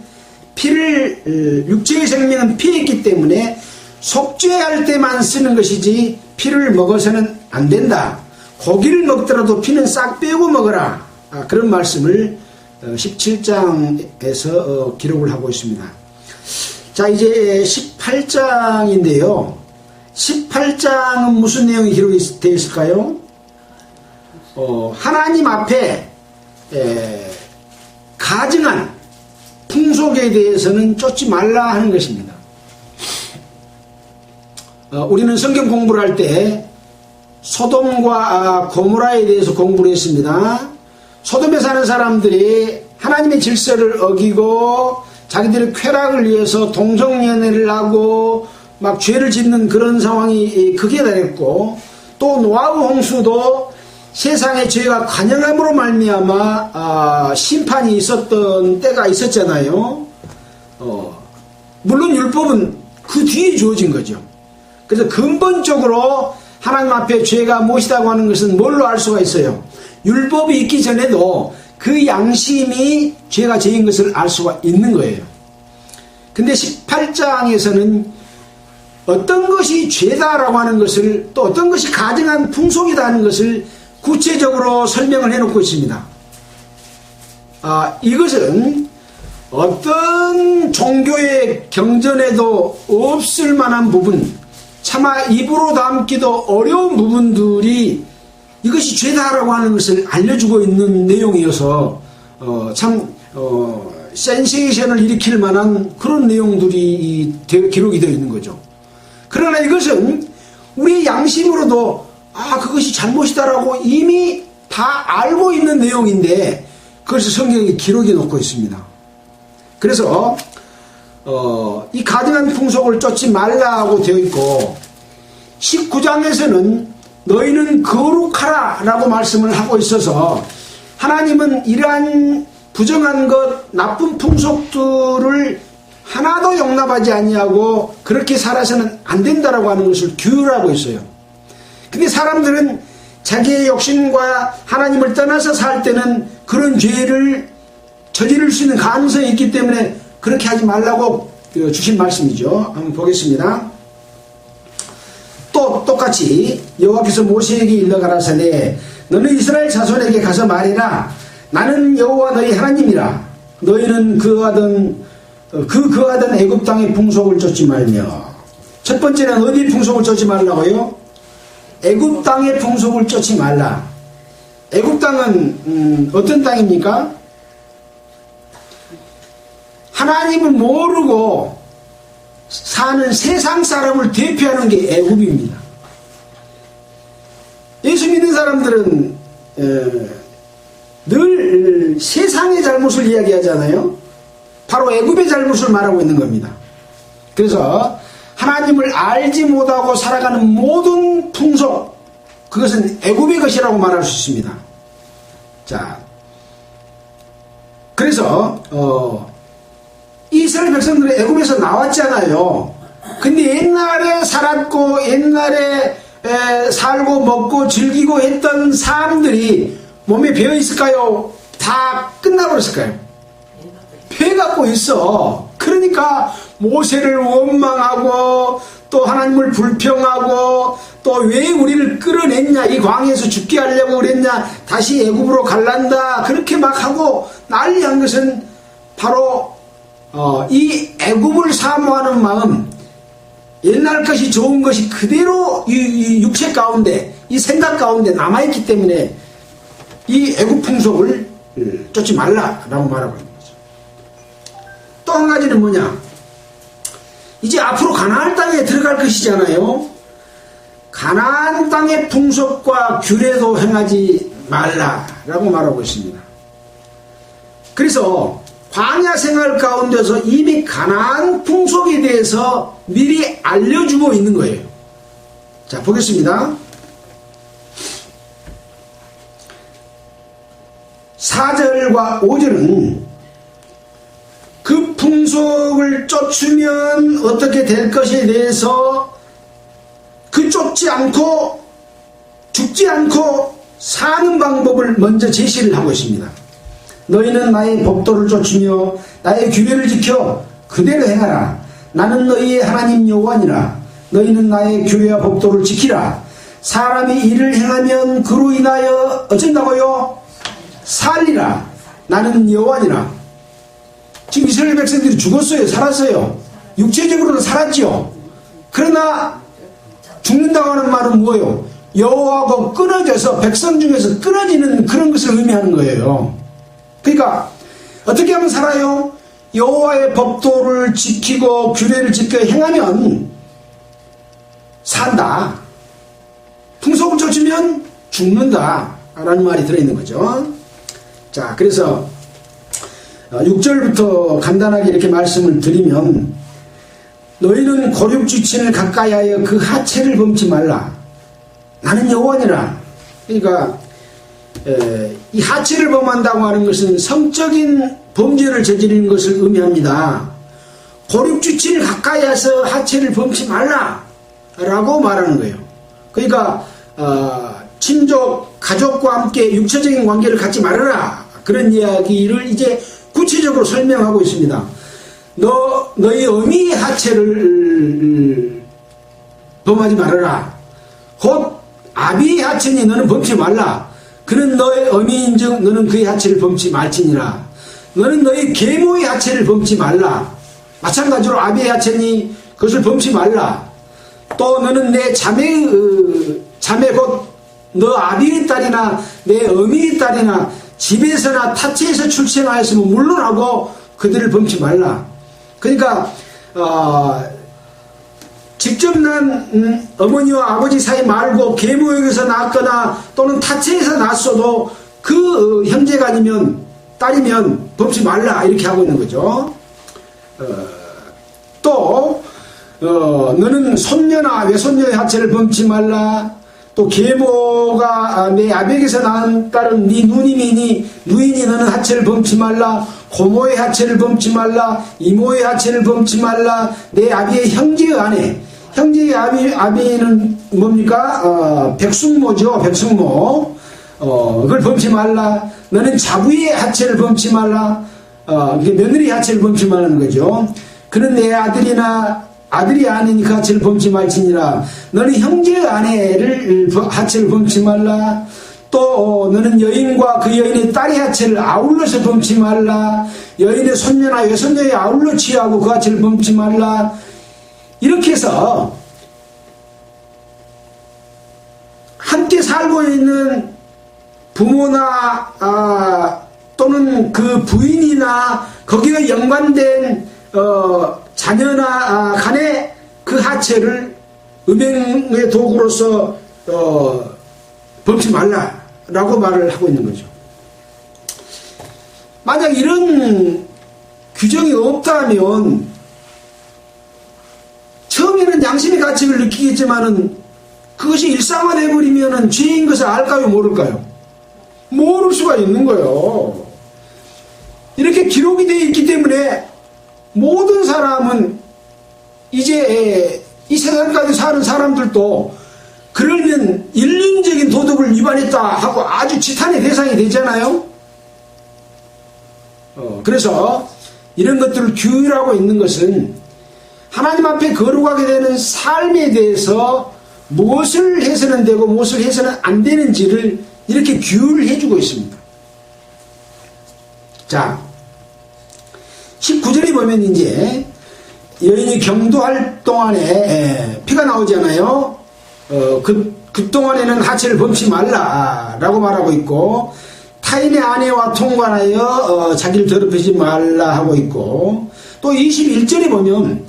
피를, 육체의 생명은 피했기 때문에 속죄할 때만 쓰는 것이지 피를 먹어서는 안 된다. 고기를 먹더라도 피는 싹 빼고 먹어라. 그런 말씀을 17장에서 기록을 하고 있습니다. 자, 이제 18장인데요. 18장은 무슨 내용이 기록이 되어 있을까요? 하나님 앞에 가증한 풍속에 대해서는 쫓지 말라 하는 것입니다. 우리는 성경 공부를 할 때 소돔과 고모라에 대해서 공부를 했습니다. 소돔에 사는 사람들이 하나님의 질서를 어기고 자기들의 쾌락을 위해서 동성연애를 하고 막 죄를 짓는 그런 상황이 극에 달했고, 또 노아의 홍수도 세상의 죄가 관영함으로 말미암아 심판이 있었던 때가 있었잖아요. 물론 율법은 그 뒤에 주어진 거죠. 그래서 근본적으로 하나님 앞에 죄가 무엇이라고 하는 것은 뭘로 알 수가 있어요? 율법이 있기 전에도 그 양심이 죄가 죄인 것을 알 수가 있는 거예요. 근데 18장에서는 어떤 것이 죄다라고 하는 것을, 또 어떤 것이 가증한 풍속이다 하는 것을 구체적으로 설명을 해놓고 있습니다. 이것은 어떤 종교의 경전에도 없을 만한 부분, 차마 입으로 담기도 어려운 부분들이 이것이 죄다라고 하는 것을 알려주고 있는 내용이어서 참 센세이션을 일으킬 만한 그런 내용들이 기록이 되어 있는 거죠. 그러나 이것은 우리의 양심으로도 그것이 잘못이다라고 이미 다 알고 있는 내용인데 그것을 성경에 기록해 놓고 있습니다. 그래서 이 가증한 풍속을 쫓지 말라고 되어 있고, 19장에서는 너희는 거룩하라 라고 말씀을 하고 있어서 하나님은 이러한 부정한 것, 나쁜 풍속들을 하나도 용납하지 아니하고 그렇게 살아서는 안 된다라고 하는 것을 규율하고 있어요. 근데 사람들은 자기의 욕심과 하나님을 떠나서 살 때는 그런 죄를 저지를 수 있는 가능성이 있기 때문에 그렇게 하지 말라고 주신 말씀이죠. 한번 보겠습니다. 또 똑같이 여호와께서 모세에게 일러가라사대 너는 이스라엘 자손에게 가서 말해라. 나는 여호와 너희 하나님이라. 너희는 거하던 애굽 땅의 풍속을 쫓지 말며. 첫 번째는 어디 풍속을 쫓지 말라고요? 애굽 땅의 풍속을 쫓지 말라. 애굽 땅은 어떤 땅입니까? 하나님을 모르고 사는 세상 사람을 대표하는 게 애굽입니다. 예수 믿는 사람들은 늘 세상의 잘못을 이야기하잖아요. 바로 애굽의 잘못을 말하고 있는 겁니다. 그래서 하나님을 알지 못하고 살아가는 모든 풍속, 그것은 애굽의 것이라고 말할 수 있습니다. 자, 그래서 이스라엘 백성들은 애굽에서 나왔잖아요. 근데 옛날에 살았고 옛날에 살고 먹고 즐기고 했던 사람들이 몸에 배어 있을까요? 다 끝나버렸을까요? 배 갖고 있어. 그러니까 모세를 원망하고 또 하나님을 불평하고 또 왜 우리를 끌어냈냐, 이 광야에서 죽게 하려고 그랬냐, 다시 애굽으로 갈란다, 그렇게 막 하고 난리한 것은 바로 이 애굽을 사모하는 마음, 옛날 것이 좋은 것이 그대로 이 육체 가운데, 이 생각 가운데 남아있기 때문에 이 애굽 풍속을 쫓지 말라라고 말하고 있는 거죠. 또 한 가지는 뭐냐? 이제 앞으로 가나안 땅에 들어갈 것이잖아요. 가나안 땅의 풍속과 규례도 행하지 말라라고 말하고 있습니다. 그래서 광야 생활 가운데서 이미 가나안 풍속에 대해서 미리 알려주고 있는 거예요. 자, 보겠습니다. 4절과 5절은 그 풍속을 쫓으면 어떻게 될 것에 대해서 그 쫓지 않고 죽지 않고 사는 방법을 먼저 제시를 하고 있습니다. 너희는 나의 법도를 쫓으며 나의 규례를 지켜 그대로 행하라. 나는 너희의 하나님 여호와니라. 너희는 나의 규례와 법도를 지키라. 사람이 이를 행하면 그로 인하여 어쩐다고요? 살리라. 나는 여호와니라. 지금 이스라엘 백성들이 죽었어요? 살았어요? 육체적으로는 살았지요. 그러나 죽는다고 하는 말은 뭐예요? 여호와하고 끊어져서 백성 중에서 끊어지는 그런 것을 의미하는 거예요. 그러니까 어떻게 하면 살아요? 여호와의 법도를 지키고 규례를 지켜 행하면 산다. 풍속을 쫓으면 죽는다 라는 말이 들어있는 거죠. 자, 그래서 6절부터 간단하게 이렇게 말씀을 드리면 너희는 고륙지친을 가까이하여 그 하체를 범치 말라. 나는 여호와니라. 그러니까 이 하체를 범한다고 하는 것은 성적인 범죄를 저지르는 것을 의미합니다. 고륙지친을 가까이해서 하체를 범치 말라 라고 말하는 거예요. 그러니까 친족, 가족과 함께 육체적인 관계를 갖지 말아라. 그런 이야기를 이제 구체적으로 설명하고 있습니다. 너희 어미의 하체를 범하지 말아라. 곧 아비의 하체니 너는 범치 말라. 그는 너의 어미인즉 너는 그의 하체를 범치 말지니라. 너는 너희 계모의 하체를 범치 말라. 마찬가지로 아비의 하체니 그것을 범치 말라. 또 너는 내 자매 곧 너 아비의 딸이나 내 어미의 딸이나 집에서나 타지에서 출생하였으면 물론하고 그들을 범치 말라. 그러니까 직접 난 어머니와 아버지 사이 말고 계모역에서 낳았거나 또는 타체에서 낳았어도 그 형제가 아니면 딸이면 범치 말라 이렇게 하고 있는 거죠. 또 너는 손녀나 외손녀의 하체를 범치 말라. 또 계모가 내 아비에게서 낳은 딸은 네 누님이니 누이니 너는 하체를 범치 말라. 고모의 하체를 범치 말라. 이모의 하체를 범치 말라. 내 아비의 형제의 아내. 형제의 아비는 뭡니까? 백숙모죠. 백숙모. 그걸 범치 말라. 너는 자부의 하체를 범치 말라. 이게 며느리 하체를 범치 말라는 거죠. 그는 내 아들이 아니니 그 하체를 범치 말지니라. 너는 형제의 아내를 하체를 범치 말라. 또 너는 여인과 그 여인의 딸의 하체를 아울러서 범치 말라. 여인의 손녀나 외손녀에 아울러 취하고 그 하체를 범치 말라. 이렇게 해서 함께 살고 있는 부모나 또는 그 부인이나 거기에 연관된 자녀나 간에 그 하체를 음행의 도구로서 범치 말라라고 말을 하고 있는 거죠. 만약 이런 규정이 없다면 처음에는 양심의 가책을 느끼겠지만은 그것이 일상화되어버리면은 죄인 것을 알까요 모를까요? 모를 수가 있는 거예요. 이렇게 기록이 되어 있기 때문에 모든 사람은 이제 이 세상까지 사는 사람들도 그러면 인륜적인 도덕을 위반했다 하고 아주 지탄의 대상이 되잖아요. 그래서 이런 것들을 규율하고 있는 것은 하나님 앞에 거룩하게 되는 삶에 대해서 무엇을 해서는 되고 무엇을 해서는 안 되는지를 이렇게 규율해 주고 있습니다. 자, 19절에 보면 이제 여인이 경도할 동안에 피가 그 동안에는 하체를 범치 말라라고 말하고 있고, 타인의 아내와 통관하여 자기를 더럽히지 말라 하고 있고, 또 21절에 보면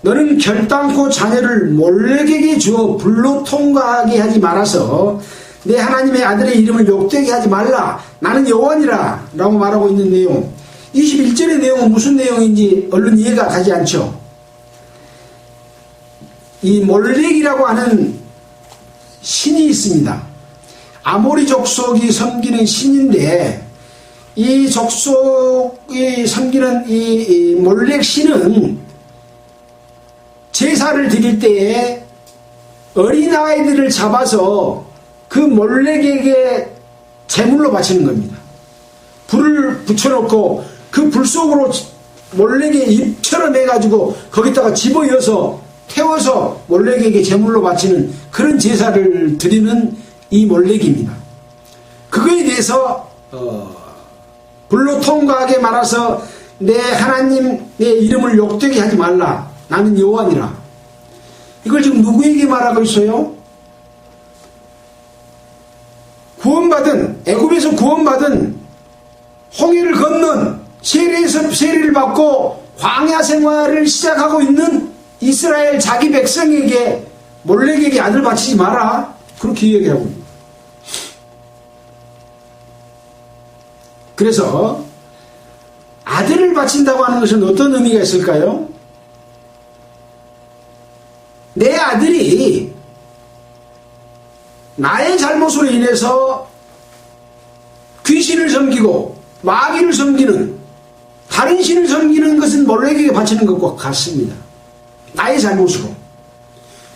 너는 결단코 자녀를 몰렉에게 주어 불로 통과하게 하지 말아서 내 하나님의 아들의 이름을 욕되게 하지 말라, 나는 여호와니라 라고 말하고 있는 내용, 21절의 내용은 무슨 내용인지 얼른 이해가 가지 않죠. 이 몰렉이라고 하는 신이 있습니다. 아모리 족속이 섬기는 신인데, 이 족속이 섬기는 이 몰렉 신은 제사를 드릴 때에 어린아이들을 잡아서 그 몰렉에게 제물로 바치는 겁니다. 불을 붙여놓고 그 불 속으로 몰렉의 입처럼 해가지고 거기다가 집어여서 태워서 몰렉에게 제물로 바치는 그런 제사를 드리는 이 몰렉입니다. 그거에 대해서 불로 통과하게 말아서 내 하나님 내 이름을 욕되게 하지 말라, 나는 여호와니라. 이걸 지금 누구에게 말하고 있어요? 구원받은, 애굽에서 구원받은, 홍해를 건넌, 세례에서 세례를 받고 광야 생활을 시작하고 있는 이스라엘 자기 백성에게 몰렉에게 아들 바치지 마라, 그렇게 이야기하고 있습니다. 그래서 아들을 바친다고 하는 것은 어떤 의미가 있을까요? 내 아들이 나의 잘못으로 인해서 귀신을 섬기고 마귀를 섬기는, 다른 신을 섬기는 것은 몰렉에게 바치는 것과 같습니다. 나의 잘못으로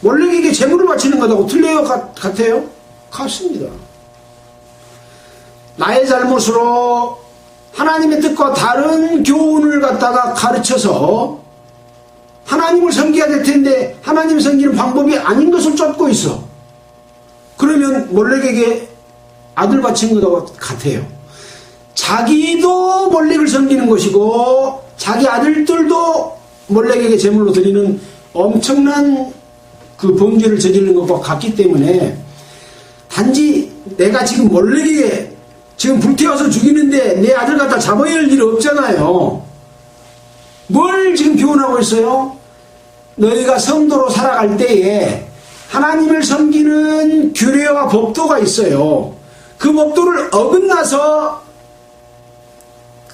몰렉에게 제물을 바치는 것하고 틀려요? 같아요? 같습니다. 나의 잘못으로 하나님의 뜻과 다른 교훈을 갖다가 가르쳐서 하나님을 섬겨야 될 텐데 하나님을 섬기는 방법이 아닌 것을 쫓고 있어. 그러면 몰렉에게 아들 바친 것과 같아요. 자기도 몰렉을 섬기는 것이고 자기 아들들도 몰렉에게 제물로 드리는 엄청난 그 범죄를 저지르는 것과 같기 때문에, 단지 내가 지금 몰렉에게 지금 불태워서 죽이는데 내 아들 갖다 잡아야 할 일이 없잖아요. 뭘 지금 교훈하고 있어요? 너희가 성도로 살아갈 때에 하나님을 섬기는 규례와 법도가 있어요. 그 법도를 어긋나서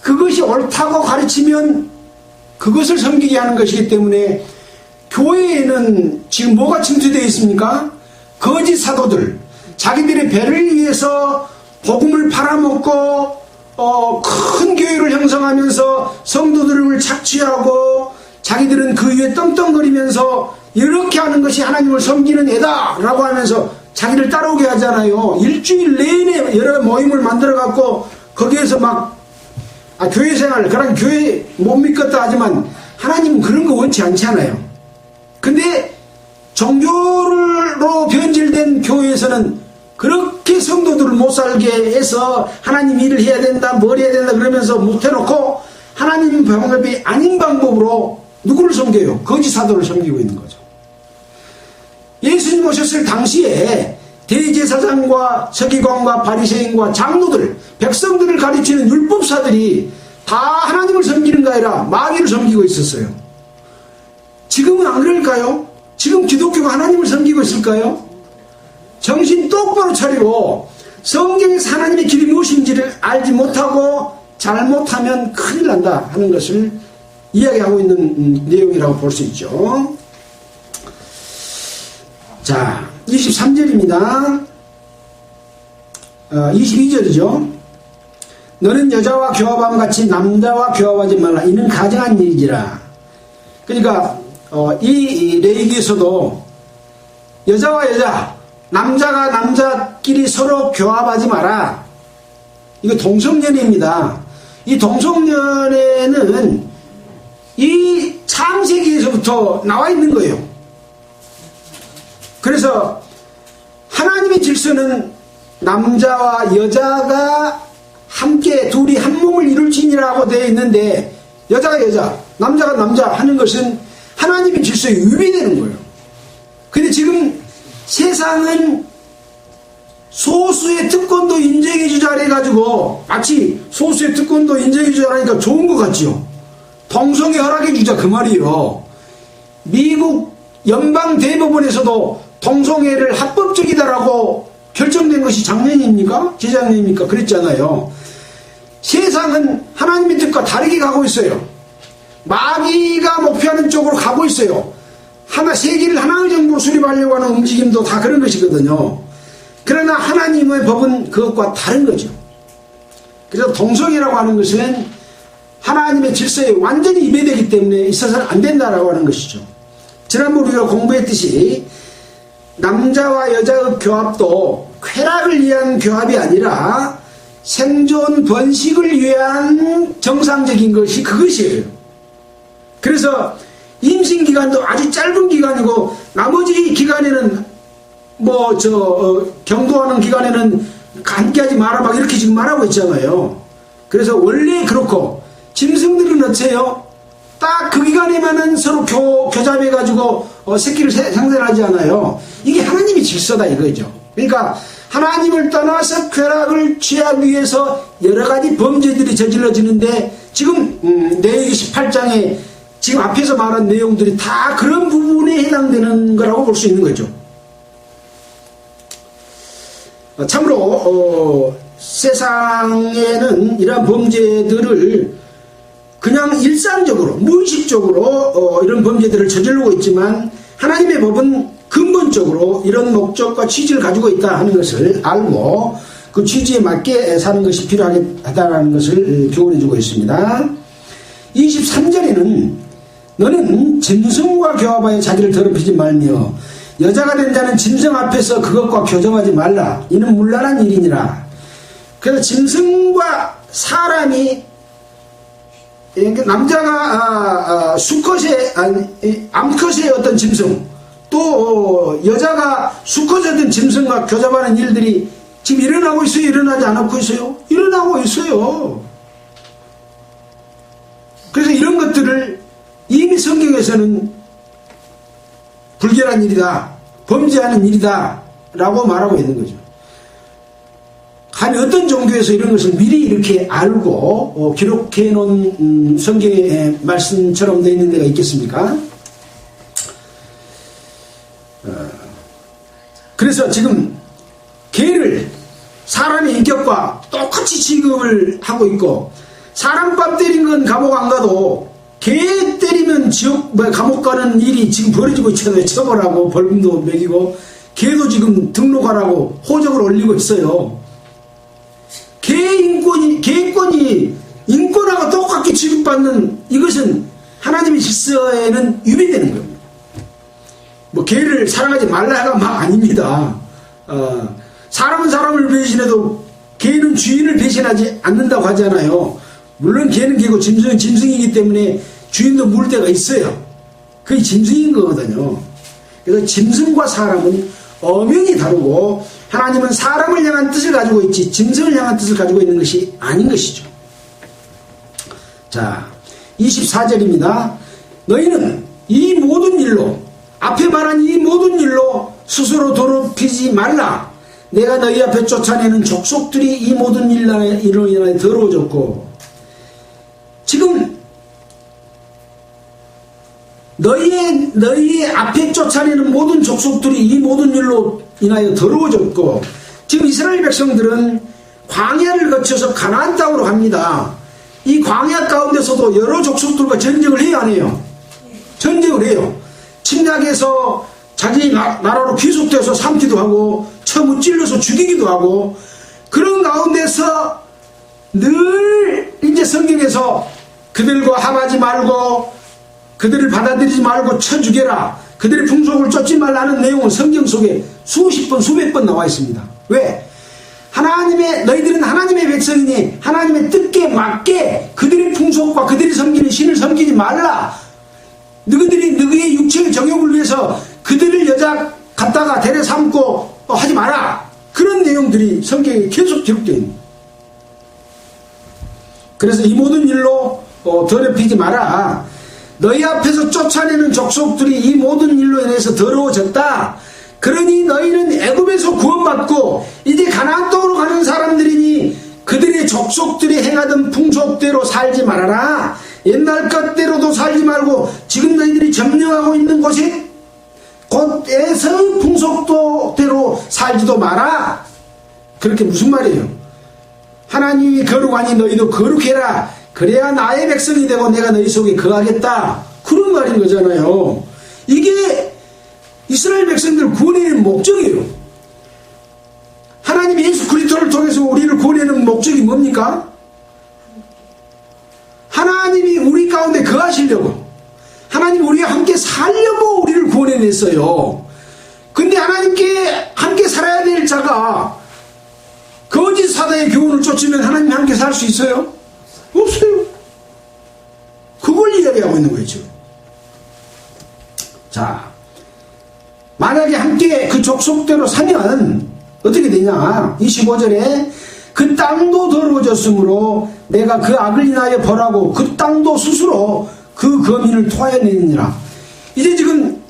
그것이 옳다고 가르치면 그것을 섬기게 하는 것이기 때문에, 교회에는 지금 뭐가 침투되어 있습니까? 거짓 사도들, 자기들의 배를 위해서 복음을 팔아먹고 큰 교회를 형성하면서 성도들을 착취하고 자기들은 그 위에 떵떵거리면서 이렇게 하는 것이 하나님을 섬기는 애다 라고 하면서 자기를 따라오게 하잖아요. 일주일 내내 여러 모임을 만들어 갖고 거기에서 막 교회 생활, 그런 교회 못 믿겠다 하지만 하나님은 그런 거 원치 않잖아요. 근데 종교로 변질된 교회에서는 그렇게 성도들을 못 살게 해서 하나님 일을 해야 된다, 뭘 해야 된다 그러면서 못해놓고 하나님 방법이 아닌 방법으로 누구를 섬겨요? 거짓 사도를 섬기고 있는 거죠. 예수님 오셨을 당시에 대제사장과 서기관과 바리새인과 장로들, 백성들을 가르치는 율법사들이 다 하나님을 섬기는 게 아니라 마귀를 섬기고 있었어요. 지금은 안 그럴까요? 지금 기독교가 하나님을 섬기고 있을까요? 정신 똑바로 차리고 성경에서 하나님의 길이 무엇인지를 알지 못하고 잘못하면 큰일 난다 하는 것을 이야기하고 있는 내용이라고 볼 수 있죠. 자, 23절입니다. 22절이죠. 너는 여자와 교합함 같이 남자와 교합하지 말라. 이는 가증한 일이지라. 그러니까 이 레위기에서도 여자와 여자, 남자가 남자끼리 서로 교합하지 마라. 이거 동성연애입니다. 이 동성연애는 이 창세기에서부터 나와 있는 거예요. 그래서 하나님의 질서는 남자와 여자가 함께 둘이 한 몸을 이룰지니라고 되어 있는데, 여자가 여자, 남자가 남자 하는 것은 하나님의 질서에 위배되는 거예요. 근데 지금 세상은 소수의 특권도 인정해주자 해가지고 마치 소수의 특권도 인정해주자니까 좋은 것 같지요. 동성애 허락해주자 그 말이요. 미국 연방대법원에서도 동성애를 합법적이다라고 결정된 것이 작년입니까? 재작년입니까? 그랬잖아요. 세상은 하나님의 뜻과 다르게 가고 있어요. 마귀가 목표하는 쪽으로 가고 있어요. 세계를 하나의 정부로 수립하려고 하는 움직임도 다 그런 것이거든요. 그러나 하나님의 법은 그것과 다른 거죠. 그래서 동성애라고 하는 것은 하나님의 질서에 완전히 위배되기 때문에 있어서는 안 된다라고 하는 것이죠. 지난번 우리가 공부했듯이 남자와 여자의 교합도 쾌락을 위한 교합이 아니라 생존 번식을 위한 정상적인 것이 그것이에요. 그래서 임신 기간도 아주 짧은 기간이고 나머지 기간에는 경도하는 기간에는 함께하지 마라 막 이렇게 지금 말하고 있잖아요. 그래서 원래 그렇고 짐승들은 어째요? 딱 그 기간에만은 서로 교잡해가지고 새끼를 생산하지 않아요. 이게 하나님의 질서다 이거죠. 그러니까 하나님을 떠나서 쾌락을 취하기 위해서 여러 가지 범죄들이 저질러지는데 지금 레위기 18장에 지금 앞에서 말한 내용들이 다 그런 부분에 해당되는 거라고 볼 수 있는 거죠. 참으로 세상에는 이러한 범죄들을 그냥 일상적으로 무의식적으로 이런 범죄들을 저지르고 있지만 하나님의 법은 근본적으로 이런 목적과 취지를 가지고 있다 하는 것을 알고 그 취지에 맞게 사는 것이 필요하다는 것을 교훈해 주고 있습니다. 23절에는 너는 짐승과 교합하여 자기를 더럽히지 말며 여자가 된 자는 짐승 앞에서 그것과 교정하지 말라. 이는 문란한 일이니라. 그래서 짐승과 사람이 남자가 암컷의 어떤 짐승 또 여자가 수컷의 어떤 짐승과 교잡하는 일들이 지금 일어나고 있어요? 일어나지 않고 있어요? 일어나고 있어요. 그래서 이런 것들을 이미 성경에서는 불결한 일이다, 범죄하는 일이다 라고 말하고 있는 거죠. 감히 어떤 종교에서 이런 것을 미리 이렇게 알고 기록해 놓은 성경의 말씀처럼 되어 있는 데가 있겠습니까? 그래서 지금 개를 사람의 인격과 똑같이 취급을 하고 있고 사람밥 때린 건 감옥 안 가도 개 때리면 감옥 가는 일이 지금 벌어지고 있잖아요. 처벌하고 벌금도 매기고 개도 지금 등록하라고 호적을 올리고 있어요. 개인권이 인권하고 똑같게 취급받는 이것은 하나님의 질서에는 위배되는 겁니다. 개를 사랑하지 말라가 막 아닙니다. 사람은 사람을 배신해도 개는 주인을 배신하지 않는다고 하잖아요. 물론 개는 개고 짐승은 짐승이기 때문에 주인도 물 때가 있어요. 그게 짐승인 거거든요. 그래서 짐승과 사람은 엄연히 다르고 하나님은 사람을 향한 뜻을 가지고 있지 짐승을 향한 뜻을 가지고 있는 것이 아닌 것이죠. 자, 24절입니다. 너희는 이 모든 일로 앞에 말한 이 모든 일로 스스로 더럽히지 말라. 내가 너희 앞에 쫓아내는 족속들이 이 모든 일로 인하여 더러워졌고 지금 너희 앞에 쫓아내는 모든 족속들이 이 모든 일로 인하여 더러워졌고 지금 이스라엘 백성들은 광야를 거쳐서 가나안 땅으로 갑니다. 이 광야 가운데서도 여러 족속들과 전쟁을 해야 안 해요? 전쟁을 해요. 침략해서 자기 나라로 귀속돼서 삼기도 하고 처음 찔러서 죽이기도 하고 그런 가운데서 늘 이제 성경에서 그들과 합하지 말고 그들을 받아들이지 말고 쳐 죽여라. 그들의 풍속을 쫓지 말라는 내용은 성경 속에 수십 번 수백 번 나와 있습니다. 왜? 너희들은 하나님의 백성이니 하나님의 뜻에 맞게 그들의 풍속과 그들이 섬기는 신을 섬기지 말라. 너희의 육체의 정욕을 위해서 그들을 여자 갖다가 데려 삼고 하지 마라. 그런 내용들이 성경에 계속 기록되어 있는. 그래서 이 모든 일로 더럽히지 마라. 너희 앞에서 쫓아내는 족속들이 이 모든 일로 인해서 더러워졌다. 그러니 너희는 애굽에서 구원받고 이제 가나안 땅으로 가는 사람들이니 그들의 족속들이 행하던 풍속대로 살지 말아라. 옛날 것대로도 살지 말고 지금 너희들이 점령하고 있는 곳에 곳에서 풍속대로 살지도 마라. 그렇게 무슨 말이에요? 하나님이 거룩하니 너희도 거룩해라. 그래야 나의 백성이 되고 내가 너희 속에 거하겠다. 그런 말인 거잖아요. 이게 이스라엘 백성들 구원의 목적이에요. 하나님이 예수 그리스도를 통해서 우리를 구원하는 목적이 뭡니까? 하나님이 우리 가운데 거하시려고, 하나님이 우리와 함께 살려고 우리를 구원해냈어요. 근데 하나님께 함께 살아야 될 자가 거짓 사다의 교훈을 쫓으면 하나님이 함께 살 수 있어요? 없어요. 그걸 이야기하고 있는 거죠. 자, 만약에 함께 그 족속대로 사면 어떻게 되냐? 25절에 그 땅도 더러워졌으므로 내가 그 악을 인하여 벌하고 그 땅도 스스로 그 거민을 토해내느니라. 이제 지금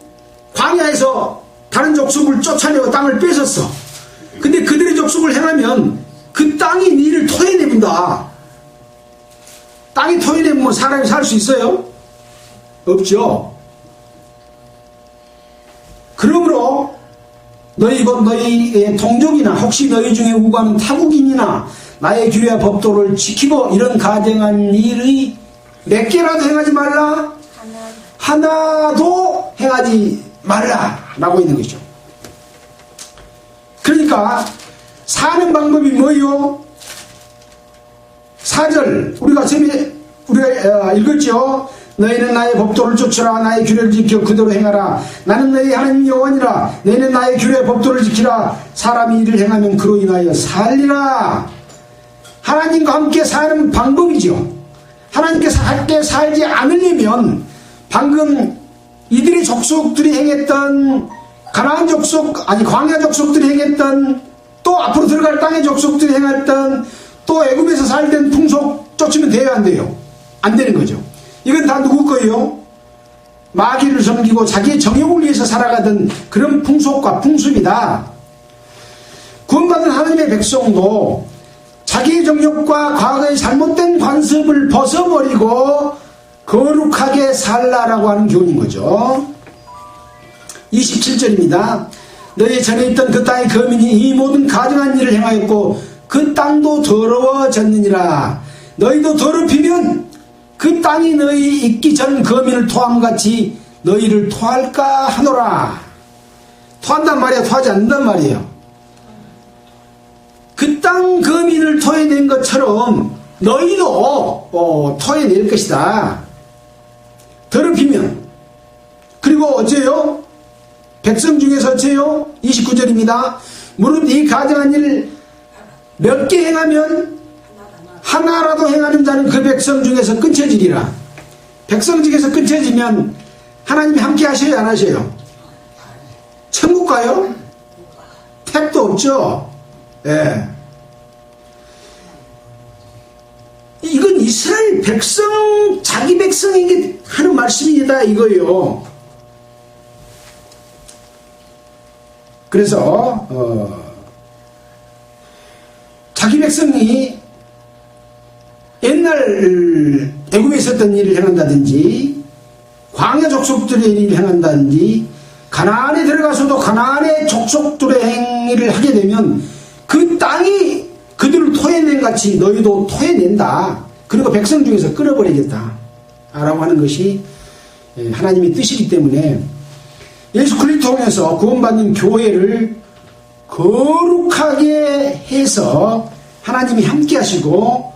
광야에서 다른 족속을 쫓아내고 땅을 뺏었어. 근데 그들의 족속을 행하면 그 땅이 니를 토해내본다. 땅이 토해내면 사람이 살 수 있어요? 없죠. 그러므로 너희 곧 너희의 동족이나 혹시 너희 중에 우고하는 타국인이나 나의 규례와 법도를 지키고 이런 가정한 일의 몇 개라도 행하지 말라? 하나도 행하지 말라 라고 있는 거죠. 그러니까 사는 방법이 뭐예요? 4절 우리가 읽었죠. 너희는 나의 법도를 쫓으라. 나의 규례를 지켜 그대로 행하라. 나는 너희 하나님 여호와니라. 너희는 나의 규례 법도를 지키라. 사람이 이를 행하면 그로 인하여 살리라. 하나님과 함께 사는 방법이죠. 하나님께서 함께 살지 않으려면 방금 이들의 족속들이 행했던 가나안 족속, 광야 족속들이 행했던, 또 앞으로 들어갈 땅의 족속들이 행했던, 또 애굽에서 살던 풍속 쫓으면 돼요, 안 돼요? 안 되는 거죠. 이건 다 누구 거예요? 마귀를 섬기고 자기의 정욕을 위해서 살아가던 그런 풍속과 풍습이다. 구원받은 하나님의 백성도 자기의 정욕과 과거의 잘못된 관습을 벗어버리고 거룩하게 살라라고 하는 교훈인 거죠. 27절입니다. 너희 전에 있던 그 땅의 거민이 이 모든 가증한 일을 행하였고 그 땅도 더러워졌느니라. 너희도 더럽히면 그 땅이 너희 있기 전 거민을 토함같이 너희를 토할까 하노라. 토한단 말이야, 토하지 않는단 말이에요. 그 땅 거민을 토해낸 것처럼 너희도 토해낼 것이다. 더럽히면. 그리고 어째요? 백성 중에서 어째요? 29절입니다. 무릇 이 가증한 일 몇 개 행하면 하나라도 행하는 자는 그 백성 중에서 끊쳐지리라. 백성 중에서 끊쳐지면 하나님이 함께 하셔요, 안 하셔요? 천국 가요? 택도 없죠. 예. 이건 이스라엘 백성, 자기 백성에게 하는 말씀이다 이거예요. 그래서 자기 백성이 옛날 애굽에 있었던 일을 행한다든지 광야 족속들의 일을 행한다든지 가나안에 들어가서도 가나안의 족속들의 행위를 하게 되면 그 땅이 그들을 토해낸 같이 너희도 토해낸다. 그리고 백성 중에서 끊어버리겠다 라고 하는 것이 하나님의 뜻이기 때문에 예수 그리스도 통해서 구원받는 교회를 거룩하게 해서 하나님이 함께 하시고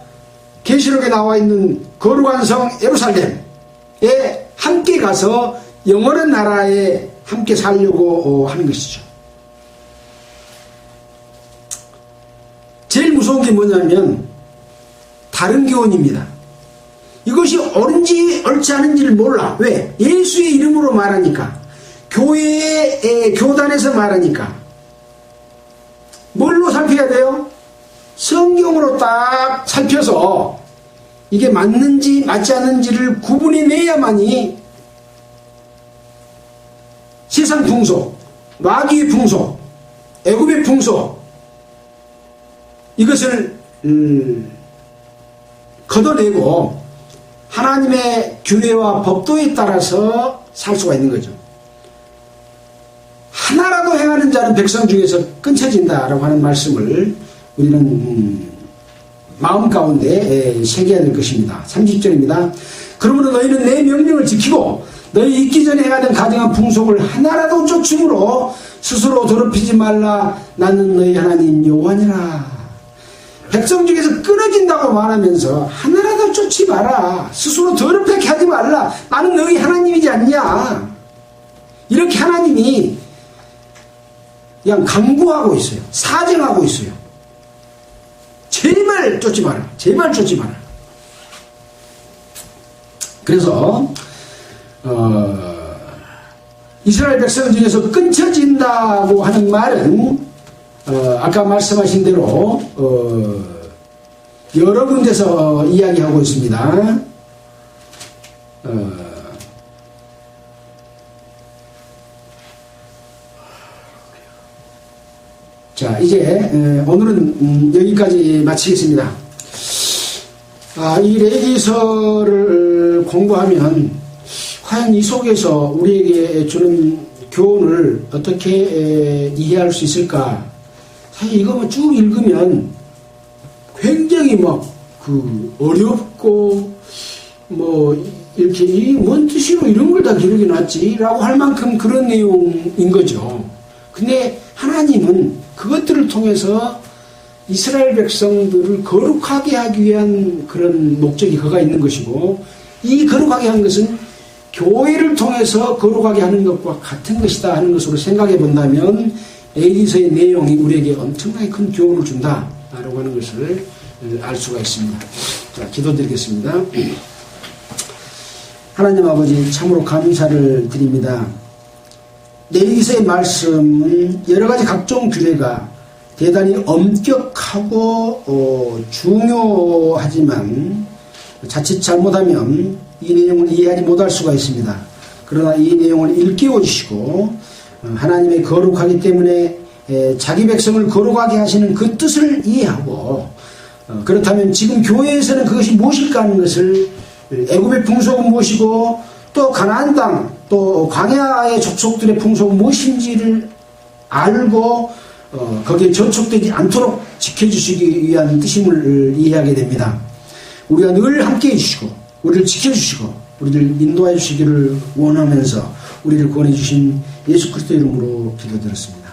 계시록에 나와 있는 거룩한 성 예루살렘에 함께 가서 영원한 나라에 함께 살려고 하는 것이죠. 제일 무서운 게 뭐냐면 다른 교훈입니다. 이것이 옳은지 옳지 않은지를 몰라. 왜? 예수의 이름으로 말하니까, 교회의 교단에서 말하니까. 뭘로 살펴야 돼요? 성경으로 딱 살펴서 이게 맞는지 맞지 않는지를 구분해내야만이 세상 풍속, 마귀의 풍속, 애굽의 풍속, 이것을 걷어내고 하나님의 규례와 법도에 따라서 살 수가 있는 거죠. 하나라도 행하는 자는 백성 중에서 끊쳐진다라고 하는 말씀을 우리는 마음 가운데 새겨야 될 것입니다. 30절입니다. 그러므로 너희는 내 명령을 지키고 너희 있기 전에 행하던 가증한 풍속을 하나라도 쫓음으로 스스로 더럽히지 말라. 나는 너희 하나님 여호와니라. 백성 중에서 끊어진다고 말하면서 하나라도 쫓지 마라. 스스로 더럽게 하지 말라. 나는 너희 하나님이지 않냐. 이렇게 하나님이 그냥 강구하고 있어요. 사정하고 있어요. 제발 쫓지 마라. 제발 쫓지 마라. 그래서 이스라엘 백성 중에서 끊쳐진다고 하는 말은 아까 말씀하신 대로 여러 군데서 이야기하고 있습니다. 자, 이제 오늘은 여기까지 마치겠습니다. 이 레위기서를 공부하면 과연 이 속에서 우리에게 주는 교훈을 어떻게 이해할 수 있을까? 사실 이거만 쭉 읽으면 굉장히 어렵고 이렇게 뭔 뜻으로 이런 걸 다 기록해 놨지라고 할 만큼 그런 내용인 거죠. 근데 하나님은 그것들을 통해서 이스라엘 백성들을 거룩하게 하기 위한 그런 목적이 그가 있는 것이고, 이 거룩하게 하는 것은 교회를 통해서 거룩하게 하는 것과 같은 것이다 하는 것으로 생각해 본다면 레위기서의 내용이 우리에게 엄청나게 큰 교훈을 준다라고 하는 것을 알 수가 있습니다. 자, 기도드리겠습니다. 하나님 아버지, 참으로 감사를 드립니다. 레위기서의 말씀은 여러 가지 각종 규례가 대단히 엄격하고 중요하지만 자칫 잘못하면 이 내용을 이해하지 못할 수가 있습니다. 그러나 이 내용을 일깨워 주시고 하나님의 거룩하기 때문에 자기 백성을 거룩하게 하시는 그 뜻을 이해하고, 그렇다면 지금 교회에서는 그것이 무엇일까 하는 것을, 애굽의 풍속은 무엇이고 또 가나안 땅, 또 광야의 족속들의 풍속은 무엇인지를 알고 거기에 저촉되지 않도록 지켜주시기 위한 뜻임을 이해하게 됩니다. 우리가 늘 함께 해주시고 우리를 지켜주시고 우리를 인도해 주시기를 원하면서 우리를 구원해 주신 예수 그리스도 이름으로 기도드렸습니다.